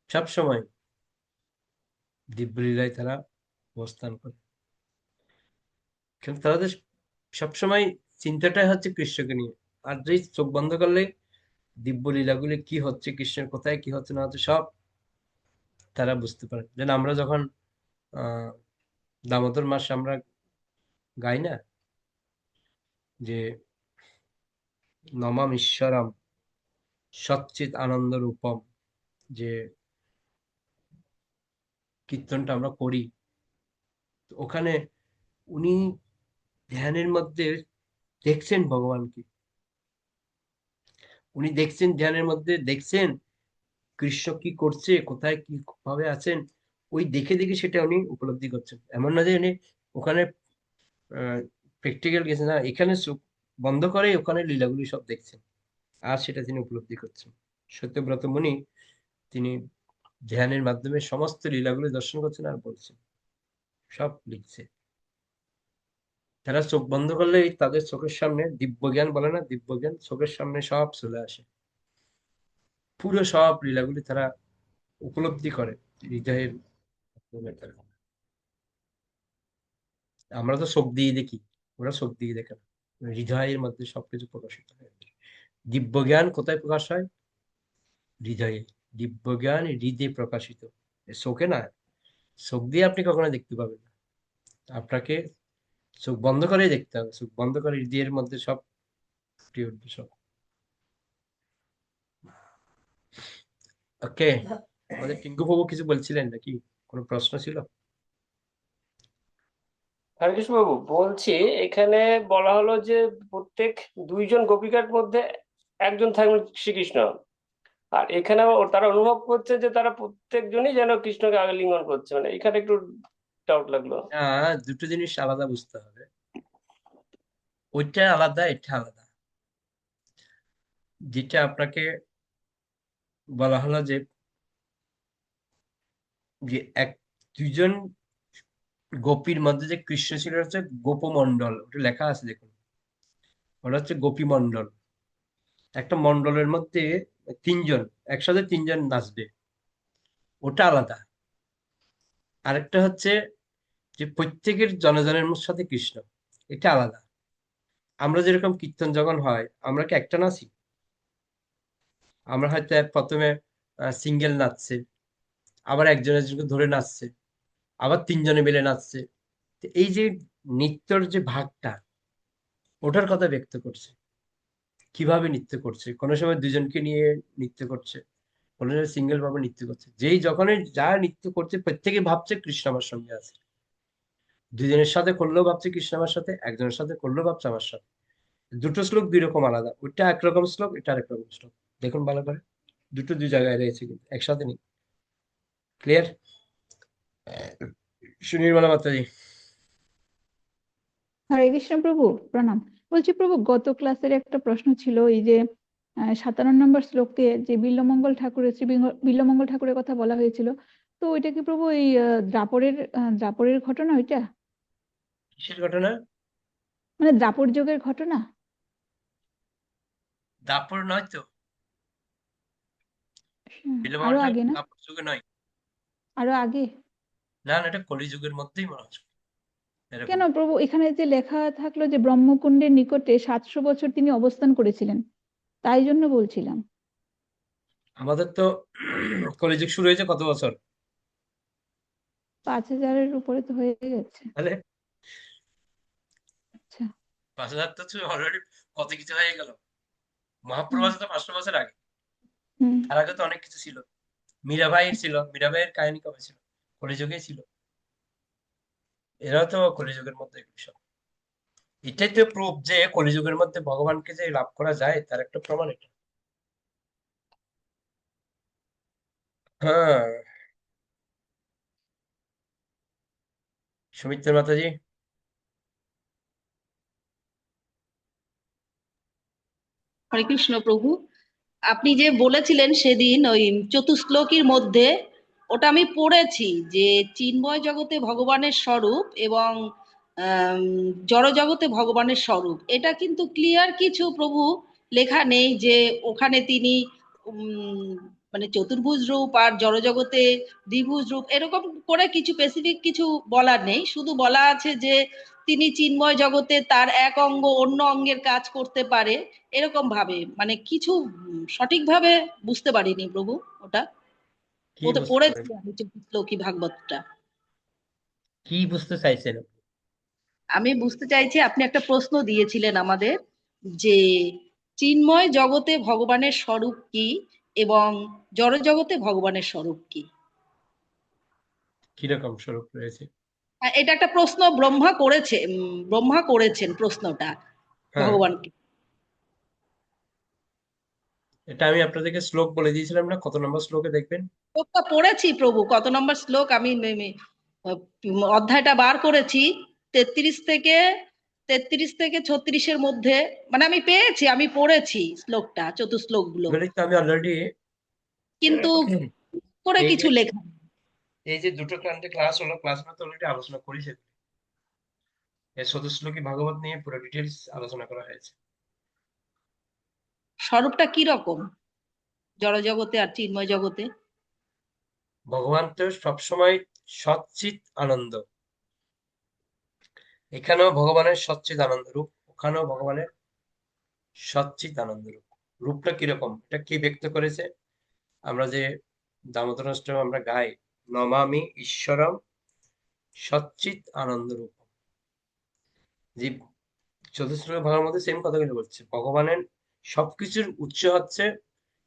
সবসময় দিব্য লীলায় তারা অবস্থান করে, কিন্তু তাদের সবসময় চিন্তাটাই হচ্ছে কৃষ্ণকে নিয়ে। আর যেই চোখ বন্ধ করলে দিব্য লীলাগুলি কি হচ্ছে, কৃষ্ণের কোথায় কি হচ্ছে না হচ্ছে, সব তারা বুঝতে পারে। যেন আমরা যখন আহ দামোদর মাসে আমরা গাই না যে নমাম ঈশ্বরম সচ্চিত আনন্দ রূপম, যে কীর্তনটা আমরা করি, ওখানে উনি ধ্যানের মধ্যে দেখছেন ভগবানকে, উনি দেখছেন ধ্যানের মধ্যে, দেখছেন কৃষ্ণ কি করছে, কোথায় কি ভাবে আছেন, ওই দেখে দেখে সেটা উনি উপলব্ধি করছেন। এমন না যে উনি ওখানে প্র্যাকটিক্যাল গেছে না, এখানে চোখ বন্ধ করে ওখানে লীলাগুলি সব দেখছেন, আর সেটা তিনি উপলব্ধি করছেন। সত্যব্রত মুনি তিনি ধ্যানের মাধ্যমে সমস্ত লীলাগুলি দর্শন করছেন আর বলছেন, সব লিখছে। তারা চোখ বন্ধ করলেই তাদের চোখের সামনে দিব্য জ্ঞান বলে না, দিব্য জ্ঞান চোখের সামনে সব চলে আসে, পুরো সব লীলাগুলি তারা উপলব্ধি করে হৃদয়ের মাধ্যমে তারা। আমরা তো চোখ দিয়ে দেখি, ওরা চোখ দিয়ে দেখে না, হৃদয়ের মধ্যে সবকিছু প্রকাশিত হয়। দিব্য জ্ঞান কোথায় প্রকাশ হয়? হৃদয়ে। দিব্য জ্ঞান হৃদয়ে প্রকাশিত, চোখে না। চোখ দিয়ে আপনি কখনো দেখতে পাবেন না, আপনাকে চোখ বন্ধ করেই দেখতে হবে, চোখ বন্ধ করে হৃদয়ের মধ্যে সব ফুটে উঠবে সব। ওকে, আমাদের টিঙ্কু বাবু কিছু বলছিলেন নাকি, কোনো প্রশ্ন ছিল? হরে কৃষ্ণ বাবু, বলছি এখানে বলা হলো যে প্রত্যেক দুইজন গোপিকার মধ্যে একজন থাকবেন শ্রীকৃষ্ণ, আর এখানে তারা অনুভব করছে যে তারা প্রত্যেকজনই যেন কৃষ্ণকে আলিঙ্গন করছে, মানে এখানে একটু ডাউট লাগলো। না, দুটো জিনিস আলাদা বুঝতে হবে, ওইটা আলাদা এটা আলাদা। যেটা আপনাকে বলা হলো যে যে এক দুইজন গোপীর মধ্যে যে কৃষ্ণ ছিল হচ্ছে গোপমণ্ডল, ওটা লেখা আছে দেখুন, ওটা হচ্ছে গোপী মণ্ডল। একটা মণ্ডলের মধ্যে তিনজন, একসাথে তিনজন নাচবে, ওটা আলাদা। আরেকটা হচ্ছে যে প্রত্যেকের জনজনের সাথে কৃষ্ণ, এটা আলাদা। আমরা যেরকম কীর্তন যখন হয়, আমরা কি একটা নাচি? আমরা হয়তো প্রথমে সিঙ্গেল নাচছে, আবার একজন একজনকে ধরে নাচছে, আবার তিনজনে মিলে নাচছে। তো এই যে নৃত্যর যে ভাগটা, ওটার কথা ব্যক্ত করছে, কিভাবে নৃত্য করছে। কোনো সময় দুজনকে নিয়ে নৃত্য করছে, কোনো সিঙ্গেল ভাবে নৃত্য করছে, যেই যখনই যা নৃত্য করছে প্রত্যেকে ভাবছে কৃষ্ণ আমার সঙ্গে আছে। দুজনের সাথে করলেও ভাবছে কৃষ্ণ আমার সাথে, একজনের সাথে করলেও ভাবছে আমার সাথে। দুটো শ্লোক দুই রকম আলাদা, ওইটা একরকম শ্লোক, এটা আরেক রকম শ্লোক। দেখুন ভালো করে, দুটো দুই জায়গায় রয়েছে, কিন্তু একসাথে নেই। ক্লিয়ার? সুনির্মলা মাতাজি। হরে কৃষ্ণ প্রভু, প্রণাম। বলছি প্রভু, গত ক্লাসের একটা প্রশ্ন ছিল, এই যে 57 নম্বর শ্লোকে যে বিল্বমঙ্গল ঠাকুরের বিল্বমঙ্গল ঠাকুরের কথা বলা হয়েছিল, তো ওইটা কি প্রভু এই দ্রাপরের ঘটনা? ওইটা কিসের ঘটনা? মানে দ্রাপর যুগের ঘটনা? দাপর নয় তো, আরো বিল্বমঙ্গল আগে না? দাপর যুগে নয়। আরো আগে? না না, এটা কলিযুগের মধ্যেই মনে হচ্ছে এরকম। কেন প্রভু, এখানে যে লেখা থাকলো যে ব্রহ্মকুণ্ডের নিকটে 700 বছর তিনি অবস্থান করেছিলেন, তাই জন্য বলছিলাম। আমাদের তো কলিযুগ শুরু হয়েছে কত বছর? 5000-এর উপরে তো হয়ে গেছে। তাহলে আচ্ছা। 5000 তো অলরেডি কত কিছু হয়ে গেল। মহাপ্রভু তো 500 বছর আগে, হুম। তার আগে তো অনেক কিছু ছিল। মীরাবাইয়ের ছিল, মীরাবাইয়ের কাহিনী কবে ছিল? কলিযুগে ছিল। এরাও তো কলিযুগের মধ্যে সব। এটাই তো প্রুফ যে কলিযুগের মধ্যে ভগবানকে যে লাভ করা যায়, তার একটা প্রমাণ এটা। হ্যাঁ, সুমিত্রা মাতাজি। হরে কৃষ্ণ প্রভু, আপনি যে বলেছিলেন সেদিন ওই চতুশ্লোকির মধ্যে, ওটা আমি পড়েছি যে চিন্ময় জগতে ভগবানের স্বরূপ এবং জড় জগতে ভগবানের স্বরূপ। এটা কিন্তু ক্লিয়ার কিছু প্রভু লেখা নেই যে ওখানে তিনি মানে চতুর্ভুজ রূপ আর জড় জগতে দ্বিভুজ রূপ, এরকম করে কিছু স্পেসিফিক কিছু বলার নেই। শুধু বলা আছে যে তিনি চিন্ময় জগতে তার এক অঙ্গ অন্য অঙ্গের কাজ করতে পারে, এরকম ভাবে। মানে কিছু সঠিকভাবে বুঝতে পারিনি প্রভু ওটা। কি ওতে বুঝতে পড়েছি পারেন? আমি চতুশ্লোকী ভাগবতটা। কি বুঝতে চাইছেন? আমি বুঝতে চাইছি, আপনি একটা প্রশ্ন দিয়েছিলেন আমাদের যে চিন্ময় জগতে ভগবানের স্বরূপ কি এবং জড় জগতে ভগবানের স্বরূপ কি। কিরকম স্বরূপ রয়েছে? এটা একটা প্রশ্ন ব্রহ্মা করেছেন প্রশ্নটা হ্যাঁ, ভগবানকে। এটা আমি আপনাদেরকে শ্লোক বলে দিয়েছিলাম না? কত নম্বর শ্লোকে দেখবেন। শ্লোকটা পড়েছি প্রভু, কত নম্বর শ্লোক আমি অধ্যায়টা বার করেছি, 33 থেকে 36-এর মধ্যে। মানে আমি পেয়েছি, আমি পড়েছি শ্লোকটা, চতুশ্লোক গুলো, এগুলি তো আমি অলরেডি কিন্তু করে এই কিছু যে লেখা। এই যে দুটো ক্লাস হলো, ক্লাসগুলো তো অলরেডি আলোচনা করেছে। এই চতুশ্লোকী ভাগবত নিয়ে পুরো ডিটেলস আলোচনা করা হয়েছে। স্বরূপটা কি রকম জড় জগতে আর চিন্ময় জগতে? ভগবান তো সবসময় সচ্চিৎ আনন্দ। এখানেও ভগবানের সচ্চিৎ আনন্দ রূপ, ওখানেও ভগবানের সচ্চিৎ আনন্দ রূপ। রূপটা কিরকম, এটা কি ব্যক্ত করেছে? আমরা যে দামোদর অষ্টম আমরা গাই, নমামি ঈশ্বরম সচ্চিৎ আনন্দ রূপ। যে চতুশ্লোক ভাগের মধ্যে সেম কথাগুলো বলছে। ভগবানের সবকিছুর উৎস হচ্ছে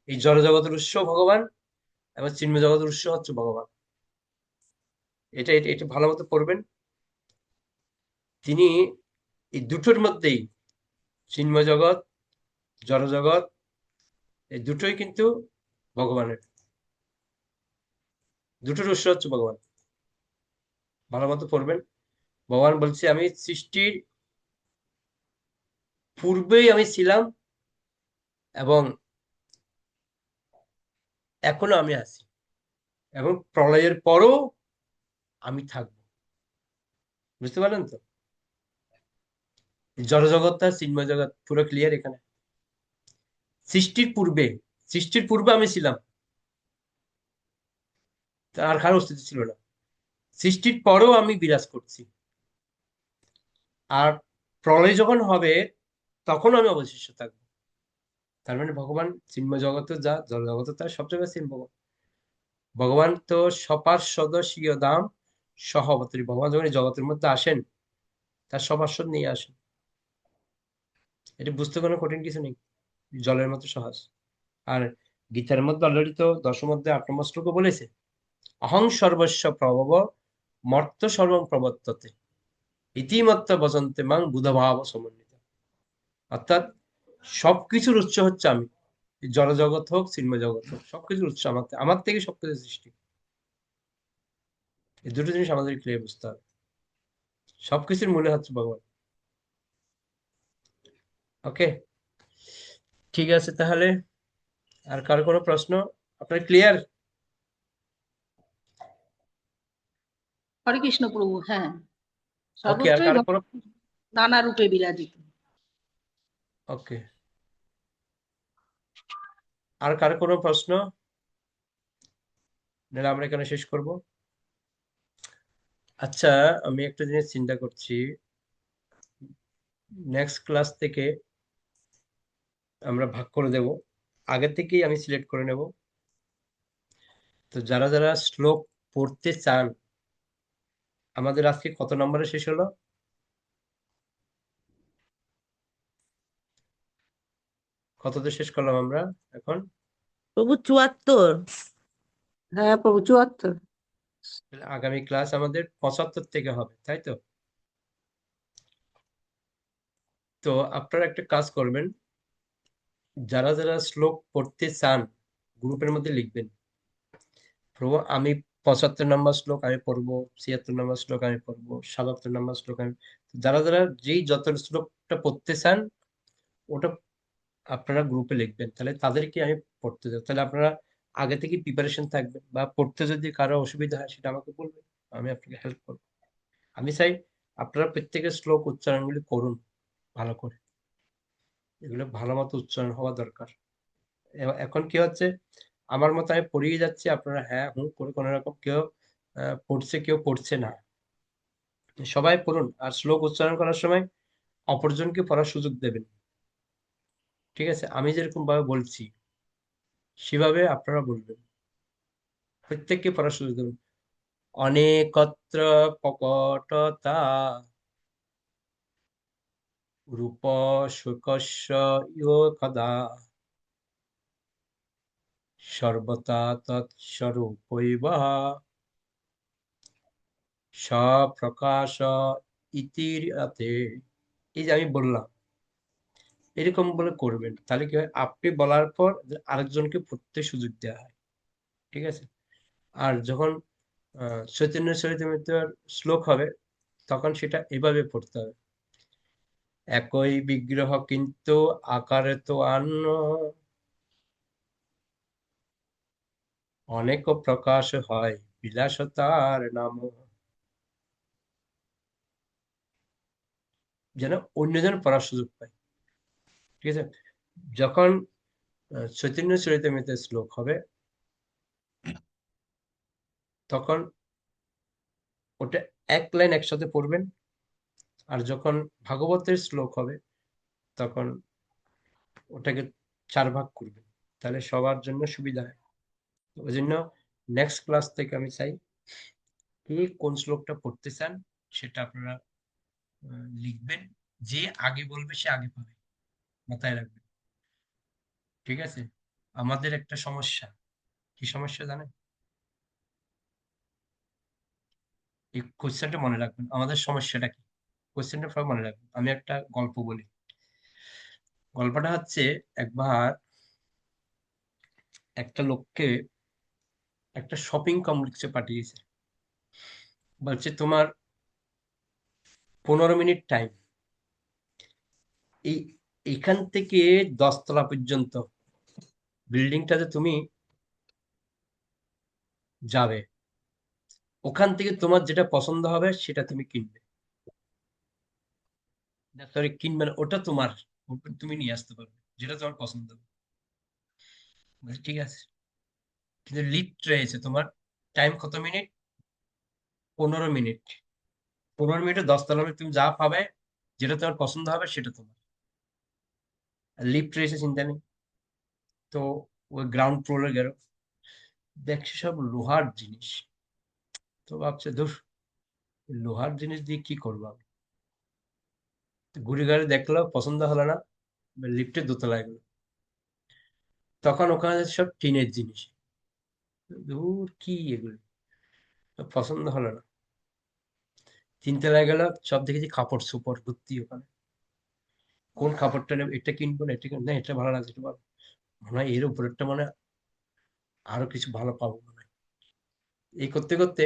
এই জড় জগতের উৎস ভগবান, এবং চিন্ময় জগতের উৎস হচ্ছে ভগবান। এটা এটা এটা ভালো মতো পড়বেন। তিনি এই দুটোর মধ্যেই, চিন্ময় জগৎ, জড় জগৎ, এই দুটোই কিন্তু ভগবানের, দুটোর উৎস হচ্ছে ভগবান। ভালো মতো পড়বেন। ভগবান বলছে আমি সৃষ্টির পূর্বেই আমি ছিলাম এবং এখনো আমি আছি, এবং প্রলয়ের পরও আমি থাকবো। বুঝতে পারলেন তো? জড় জগৎ আর চিন্ময় জগৎ পুরো ক্লিয়ার এখানে। সৃষ্টির পূর্বে আমি ছিলাম, আর কারো অস্তিত্ব ছিল না। সৃষ্টির পরেও আমি বিরাজ করছি, আর প্রলয় যখন হবে তখন আমি অবশিষ্ট থাকবো। তার মানে ভগবান চিন্ময় জগতে যা, জড় জগতে তার সব জায়গায় ছিলেন ভগবান। ভগবান তো সপার্ষদ স্বীয় দাম সহবতী। ভগবান যখন এই জগতের মধ্যে আসেন, তার সপার্ষদ নিয়ে আসেন। এটা বুঝতে কোনো কঠিন কিছু নেই, জলের মতো সহজ। আর গীতার মধ্যে অলরেডি তো দশম অধ্যায় 8 নম্বর শ্লোকে বলেছে, অহং সর্বস্ব প্রভব মর্ত সর্বং প্রবর্ততে ইতিমত্ত বসন্তে মাং বুধভাব সমন্বিত। অর্থাৎ সবকিছুর উৎস হচ্ছে আমি, জড়জগৎ হোক চিন্ময় জগৎ হোক, সবকিছুর উৎস আমার থেকে সবকিছু সৃষ্টি। এই দুটো জিনিস আমাদের ক্লিয়ার বুঝতে হবে। সবকিছুর মূলে হচ্ছে ভগবান। ওকে, ঠিক আছে, তাহলে আর কার কোনো প্রশ্ন? আপনার ক্লিয়ার? হরে কৃষ্ণ প্রভু। হ্যাঁ, ওকে, আর সর্বত্রই কার কোনো? ভগবান নানা রূপে বিরাজিত। ওকে, আর কার কোনো প্রশ্ন? নাহলে আমরা এখানে শেষ করব। আচ্ছা, আমি একটা জিনিস চিন্তা করছি, নেক্সট ক্লাস থেকে আমরা ভাগ করে দেব, আগে থেকেই আমি সিলেক্ট করে নেব। তো যারা যারা শ্লোক পড়তে চান, আমাদের আজকে কত নম্বরে শেষ হলো? কততে শেষ করলাম আমরা এখন? প্রভু 74। হ্যাঁ প্রভু 74। তাহলে আগামী ক্লাস আমাদের 75 থেকে হবে, তাই তো? তো আপনারা একটা কাজ করবেন, যারা যারা শ্লোক পড়তে চান গ্রুপের মধ্যে লিখবেন, প্রভু আমি 75 নম্বর শ্লোক আমি পড়বো, 76 নম্বর শ্লোক আমি পড়বো, 77 নম্বর শ্লোক আমি। যারা যারা যেই যত শ্লোকটা পড়তে চান ওটা আপনারা গ্রুপে লিখবেন, তাহলে তাদেরকে আমি পড়তে দেবো। তাহলে আপনারা আগে থেকে প্রিপারেশন থাকবেন, বা পড়তে যদি কারো অসুবিধা হয় সেটা আমাকে বলবেন, আমি আপনাকে হেল্প করবো। আমি চাই আপনারা প্রত্যেকের শ্লোক উচ্চারণগুলি করুন ভালো করে, এগুলো ভালো মতো উচ্চারণ হওয়া দরকার। এখন কি হচ্ছে, আমার মতো আমি পড়িয়ে যাচ্ছি, আপনারা হ্যাঁ হুঁ করে কোনো রকম কেউ পড়ছে কেউ পড়ছে না। সবাই পড়ুন, আর শ্লোক উচ্চারণ করার সময় অপরজনকে পড়ার সুযোগ দেবেন। ঠিক আছে, আমি যেরকম ভাবে বলছি সেভাবে আপনারা বলবেন, প্রত্যেককে পড়ার সুযোগ দেবেন। অনেকত্র প্রকটতা রূপ শুকস্য ইয়কদা সর্বতা তৎস্বরূপৈব স্বপ্রকাশ ইতিরাতে। এই যে আমি বললাম, এরকম বলে করবেন, তাহলে কি হয়, আপনি বলার পর আরেকজনকে পড়তে সুযোগ দেওয়া হয়। ঠিক আছে, আর যখন চৈতন্য চরিতামৃতের শ্লোক হবে তখন সেটা এভাবে পড়তে হবে, একই বিগ্রহ কিন্তু আকারে তো অন্য, অনেক প্রকাশ হয় বিলাসতার নাম। যেন অন্যজন পড়ার সুযোগ পায়। ঠিক আছে, যখন চৈতন্য চরিতামৃতের শ্লোক হবে তখন ওটা এক লাইন একসাথে পড়বেন, আর যখন ভাগবতের শ্লোক হবে তখন ওটাকে 4 ভাগ করবেন, তাহলে সবার জন্য সুবিধা হয়। ওই জন্য নেক্সট ক্লাস থেকে আমি চাই কে কোন শ্লোকটা পড়তে চান সেটা আপনারা লিখবেন, যে আগে বলবে সে আগে পাবে, মাথায় রাখবেন। ঠিক আছে, আমাদের একটা সমস্যা, কি সমস্যা জানেন? এই কোশ্চেনটা মনে রাখবেন, আমাদের সমস্যাটা কি, কোশ্চেনটা সব মনে রাখবেন। আমি একটা গল্প বলি, গল্পটা হচ্ছে একবার একটা লোককে একটা শপিং কমপ্লেক্সে পাঠিয়েছে, বলছে তোমার 15 মিনিট টাইম, এই এখান থেকে 10 তলা পর্যন্ত বিল্ডিংটাতে তুমি যাবে, ওখান থেকে তোমার যেটা পছন্দ হবে সেটা তুমি কিনবে, সরি কিনবে না, ওটা তোমার, ওটা তুমি নিয়ে আসতে পারবে যেটা তোমার পছন্দ হবে। বলছে, ঠিক আছে, কিন্তু লিফট রয়েছে, তোমার টাইম কত মিনিট? 15 মিনিট। 15 মিনিটে 10 তলা তুমি যা পাবে যেটা তোমার পছন্দ হবে সেটা তোমার। লিফট রয়েছে, চিন্তা নেই। তো ওই গ্রাউন্ড ফ্লোরে গেল, দেখছে সব লোহার জিনিস, তো ভাবছে ধুর লোহার জিনিস দিয়ে কি করবো আমি, ঘুরে ঘুরে দেখলো পছন্দ হলো না, লিফটের দোতলায় গেল, তখন ওখানে সব টিনের জিনিস, দূর কি এগুলো, পছন্দ হলো না। 3 তলায় গেল, সব দেখেছি কাপড় চোপড় ভর্তি ওখানে। কোন কাপড়টা নেবে, এটা কিনবো না, এটা কিনবো না, এটা ভালো লাগছে, এটা ভালো মনে হয়, এর উপরেরটা মনে হয় আরো কিছু ভালো পাবো মনে হয়। এই করতে করতে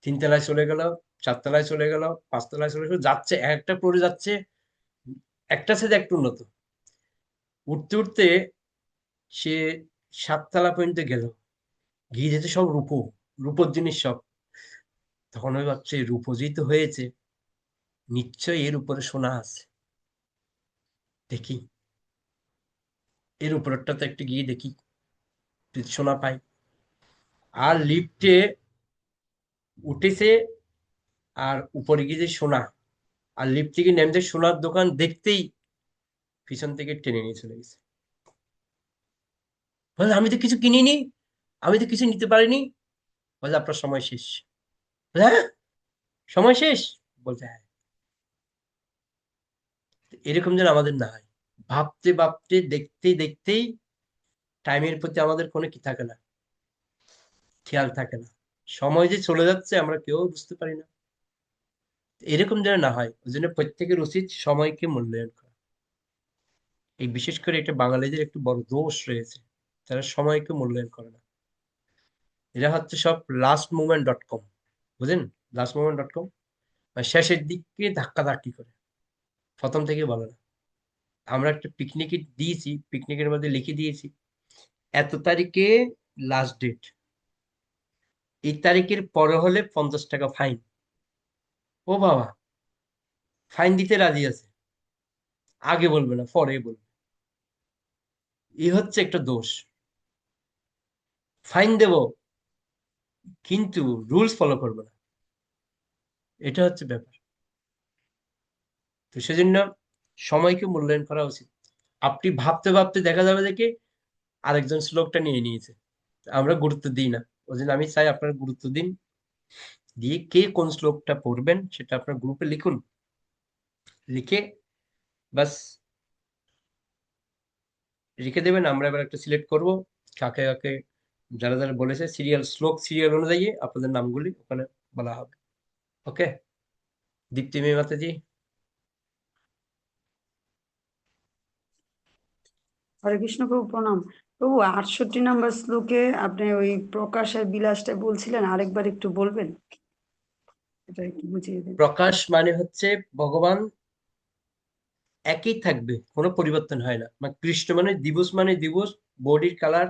3 তলায় চলে গেল, 4 তলায় চলে গেল, 5 তলায় চলে গেল, যাচ্ছে একটা ফ্লোরে যাচ্ছে, একটা সাথে একটু উন্নত, উঠতে উঠতে সে 7 তলা পর্যন্ত গেল, গিয়ে যেতে সব রূপো, রূপোর জিনিস সব। তখন ওই ভাবছে রূপো যেহেতু হয়েছে, নিশ্চয়ই এর উপরে সোনা আছে, দেখি এর উপরেরটা তো একটু গিয়ে দেখি যদি সোনা পাই। আর লিফটে উঠেছে, আর উপরে গিয়ে যে সোনা, আর লিফট থেকে নেমে সোনার দোকান দেখতেই পিছন থেকে টেনে নিয়ে চলে গেছে। বলে আমি তো কিছু কিনিনি, আমি তো কিছু নিতে পারিনি। বলে আপনার সময় শেষ। বলে, হ্যাঁ সময় শেষ? বলছে হ্যাঁ। এরকম যেন আমাদের না হয়, ভাবতে ভাবতে দেখতে দেখতেই টাইমের প্রতি আমাদের কোনো কি থাকে না, খেয়াল থাকে না, সময় যে চলে যাচ্ছে আমরা কেউ বুঝতে পারি না। এরকম যেন না হয়, ওই জন্য প্রত্যেকের উচিত সময়কে মূল্যায়ন করা। এই বিশেষ করে এটা বাঙালিদের একটু বড় দোষ রয়েছে, তারা সময়কে মূল্যায়ন করে না। এরা হচ্ছে সব lastmoment.com, বুঝলেন? lastmoment.com মানে শেষের দিকে ধাক্কাধাক্কি করে, প্রথম থেকে বলে না। আমরা একটা পিকনিকে দিয়েছি, পিকনিকের মধ্যে লিখে দিয়েছি এত তারিখে লাস্ট ডেট, এই তারিখের পরে হলে 50 টাকা ফাইন। ও বাবা, ফাইন দিতে রাজি আছে, আগে বলবে না পরে বলবে। এই হচ্ছে একটা দোষ। ফাইন দেব কিন্তু রুলস ফলো করবে না, এটা হচ্ছে ব্যাপার। তো সেজন্য সময়কে মূল্যায়ন করা উচিত। আপনি ভাবতে ভাবতে দেখা যাবে দেখে আরেকজন শ্লোকটা নিয়ে নিয়েছে, আমরা গুরুত্ব দিই না। ওই জন্য আমি চাই আপনারা গুরুত্ব দিন, দিয়ে কে কোন শ্লোকটা পড়বেন সেটা আপনার গ্রুপে লিখুন, লিখে বাস রেখে দেবেন। আমরা এবার একটা সিলেক্ট করব কাকে কাকে, যারা যারা বলেছে সিরিয়াল, শ্লোক সিরিয়াল অনুযায়ী আপনাদের নামগুলি ওখানে বলা হবে। ওকে, দীপ্তি মে মাতাজি। হরে কৃষ্ণ প্রভু প্রণাম। প্রভু 68 নম্বর শ্লোকে আপনি ওই প্রকাশের বিলাসটা বলছিলেন, আরেকবার একটু বলবেন, এটা একটু বুঝিয়ে দিন। প্রকাশ মানে হচ্ছে ভগবান একই থাকবে, কোনো পরিবর্তন হয় না। মানে কৃষ্ণ মানে দিবস, বডির কালার,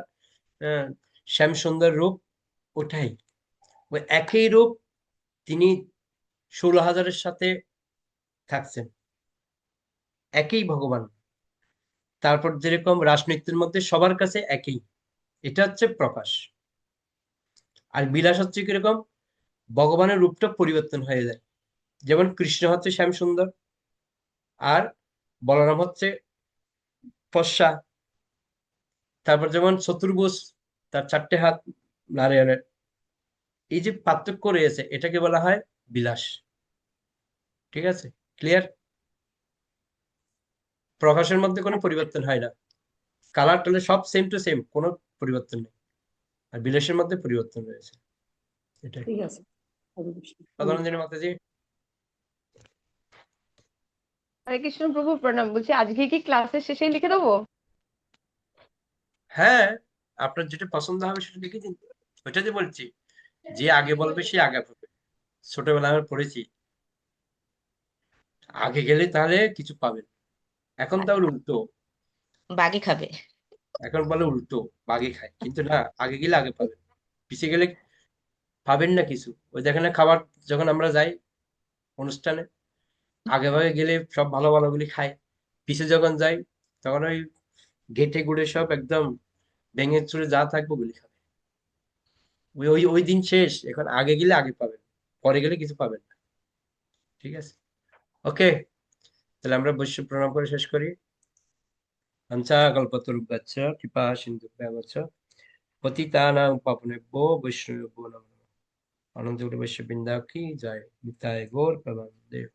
শ্যাম সুন্দর রূপ, ওটাই ওই একই রূপ। তিনি 16,000-এর সাথে থাকছেন, একই ভগবান। তারপর যেরকম রাজনীতির মধ্যে সবার কাছে একই, এটা হচ্ছে প্রকাশ। আর বিলাস হচ্ছে কিরকম, ভগবানের রূপটা পরিবর্তন হয়ে যায়। যেমন কৃষ্ণ হচ্ছে শ্যাম সুন্দর, আর বলরাম হচ্ছে ফর্সা। তারপর যেমন চতুর্ভুজ, তার 4টে হাত নারায়ণের। এই যে পার্থক্য রয়েছে এটাকে বলা হয় বিলাস। ঠিক আছে, ক্লিয়ার? প্রকাশের মধ্যে কোনো পরিবর্তন হয় না, কালার টালার সব সেম টু সেম, কোনো পরিবর্তন নেই। আর বিলাসের মধ্যে পরিবর্তন রয়েছে, এটাই। ঠিক আছে, হরে কৃষ্ণ। সাধারণ মাতাজি। হরে কৃষ্ণ প্রভু প্রণাম। বলছি আজকে কি ক্লাসের শেষেই লিখে দেবো? হ্যাঁ, আপনার যেটা পছন্দ হবে সেটা লিখে দিন। ওইটা যে বলছি, যে আগে বলবে সে আগে পাবে। ছোটবেলায় আমরা পড়েছি, আগে গেলে তাহলে কিছু পাবেন। এখন তাহলে উল্টো, বাগে খাবে। এখন বলে উল্টো, বাগে খায়। কিন্তু না, আগে গেলে আগে পাবেন, পিছিয়ে গেলে পাবেন না কিছু। ওই দেখেন না, খাবার যখন আমরা যাই অনুষ্ঠানে, আগে ভাগে গেলে সব ভালো ভালোগুলি খায়, পিছে যখন যাই তখন ওই ঘেটে গুড়ে সব একদম ভেঙে চুরে যা থাকবে ওগুলি খাবে। ওই ওই ওই দিন শেষ। এখন আগে গেলে আগে পাবেন, পরে গেলে কিছু পাবেন না। ঠিক আছে, ওকে। তাহলে আমরা বৈশ্ব প্রণাম করে শেষ করি। পঞ্চা কল্পতরুভ্যশ্চ কৃপা সিন্ধুভ্যেব চ পতিতানাং পাবনেভ্যো বৈষ্ণবেভ্যো নমঃ। আনন্দ বৈশ্ব বৃন্দা কি জয়। নিতাই গৌর প্রণাম দেব।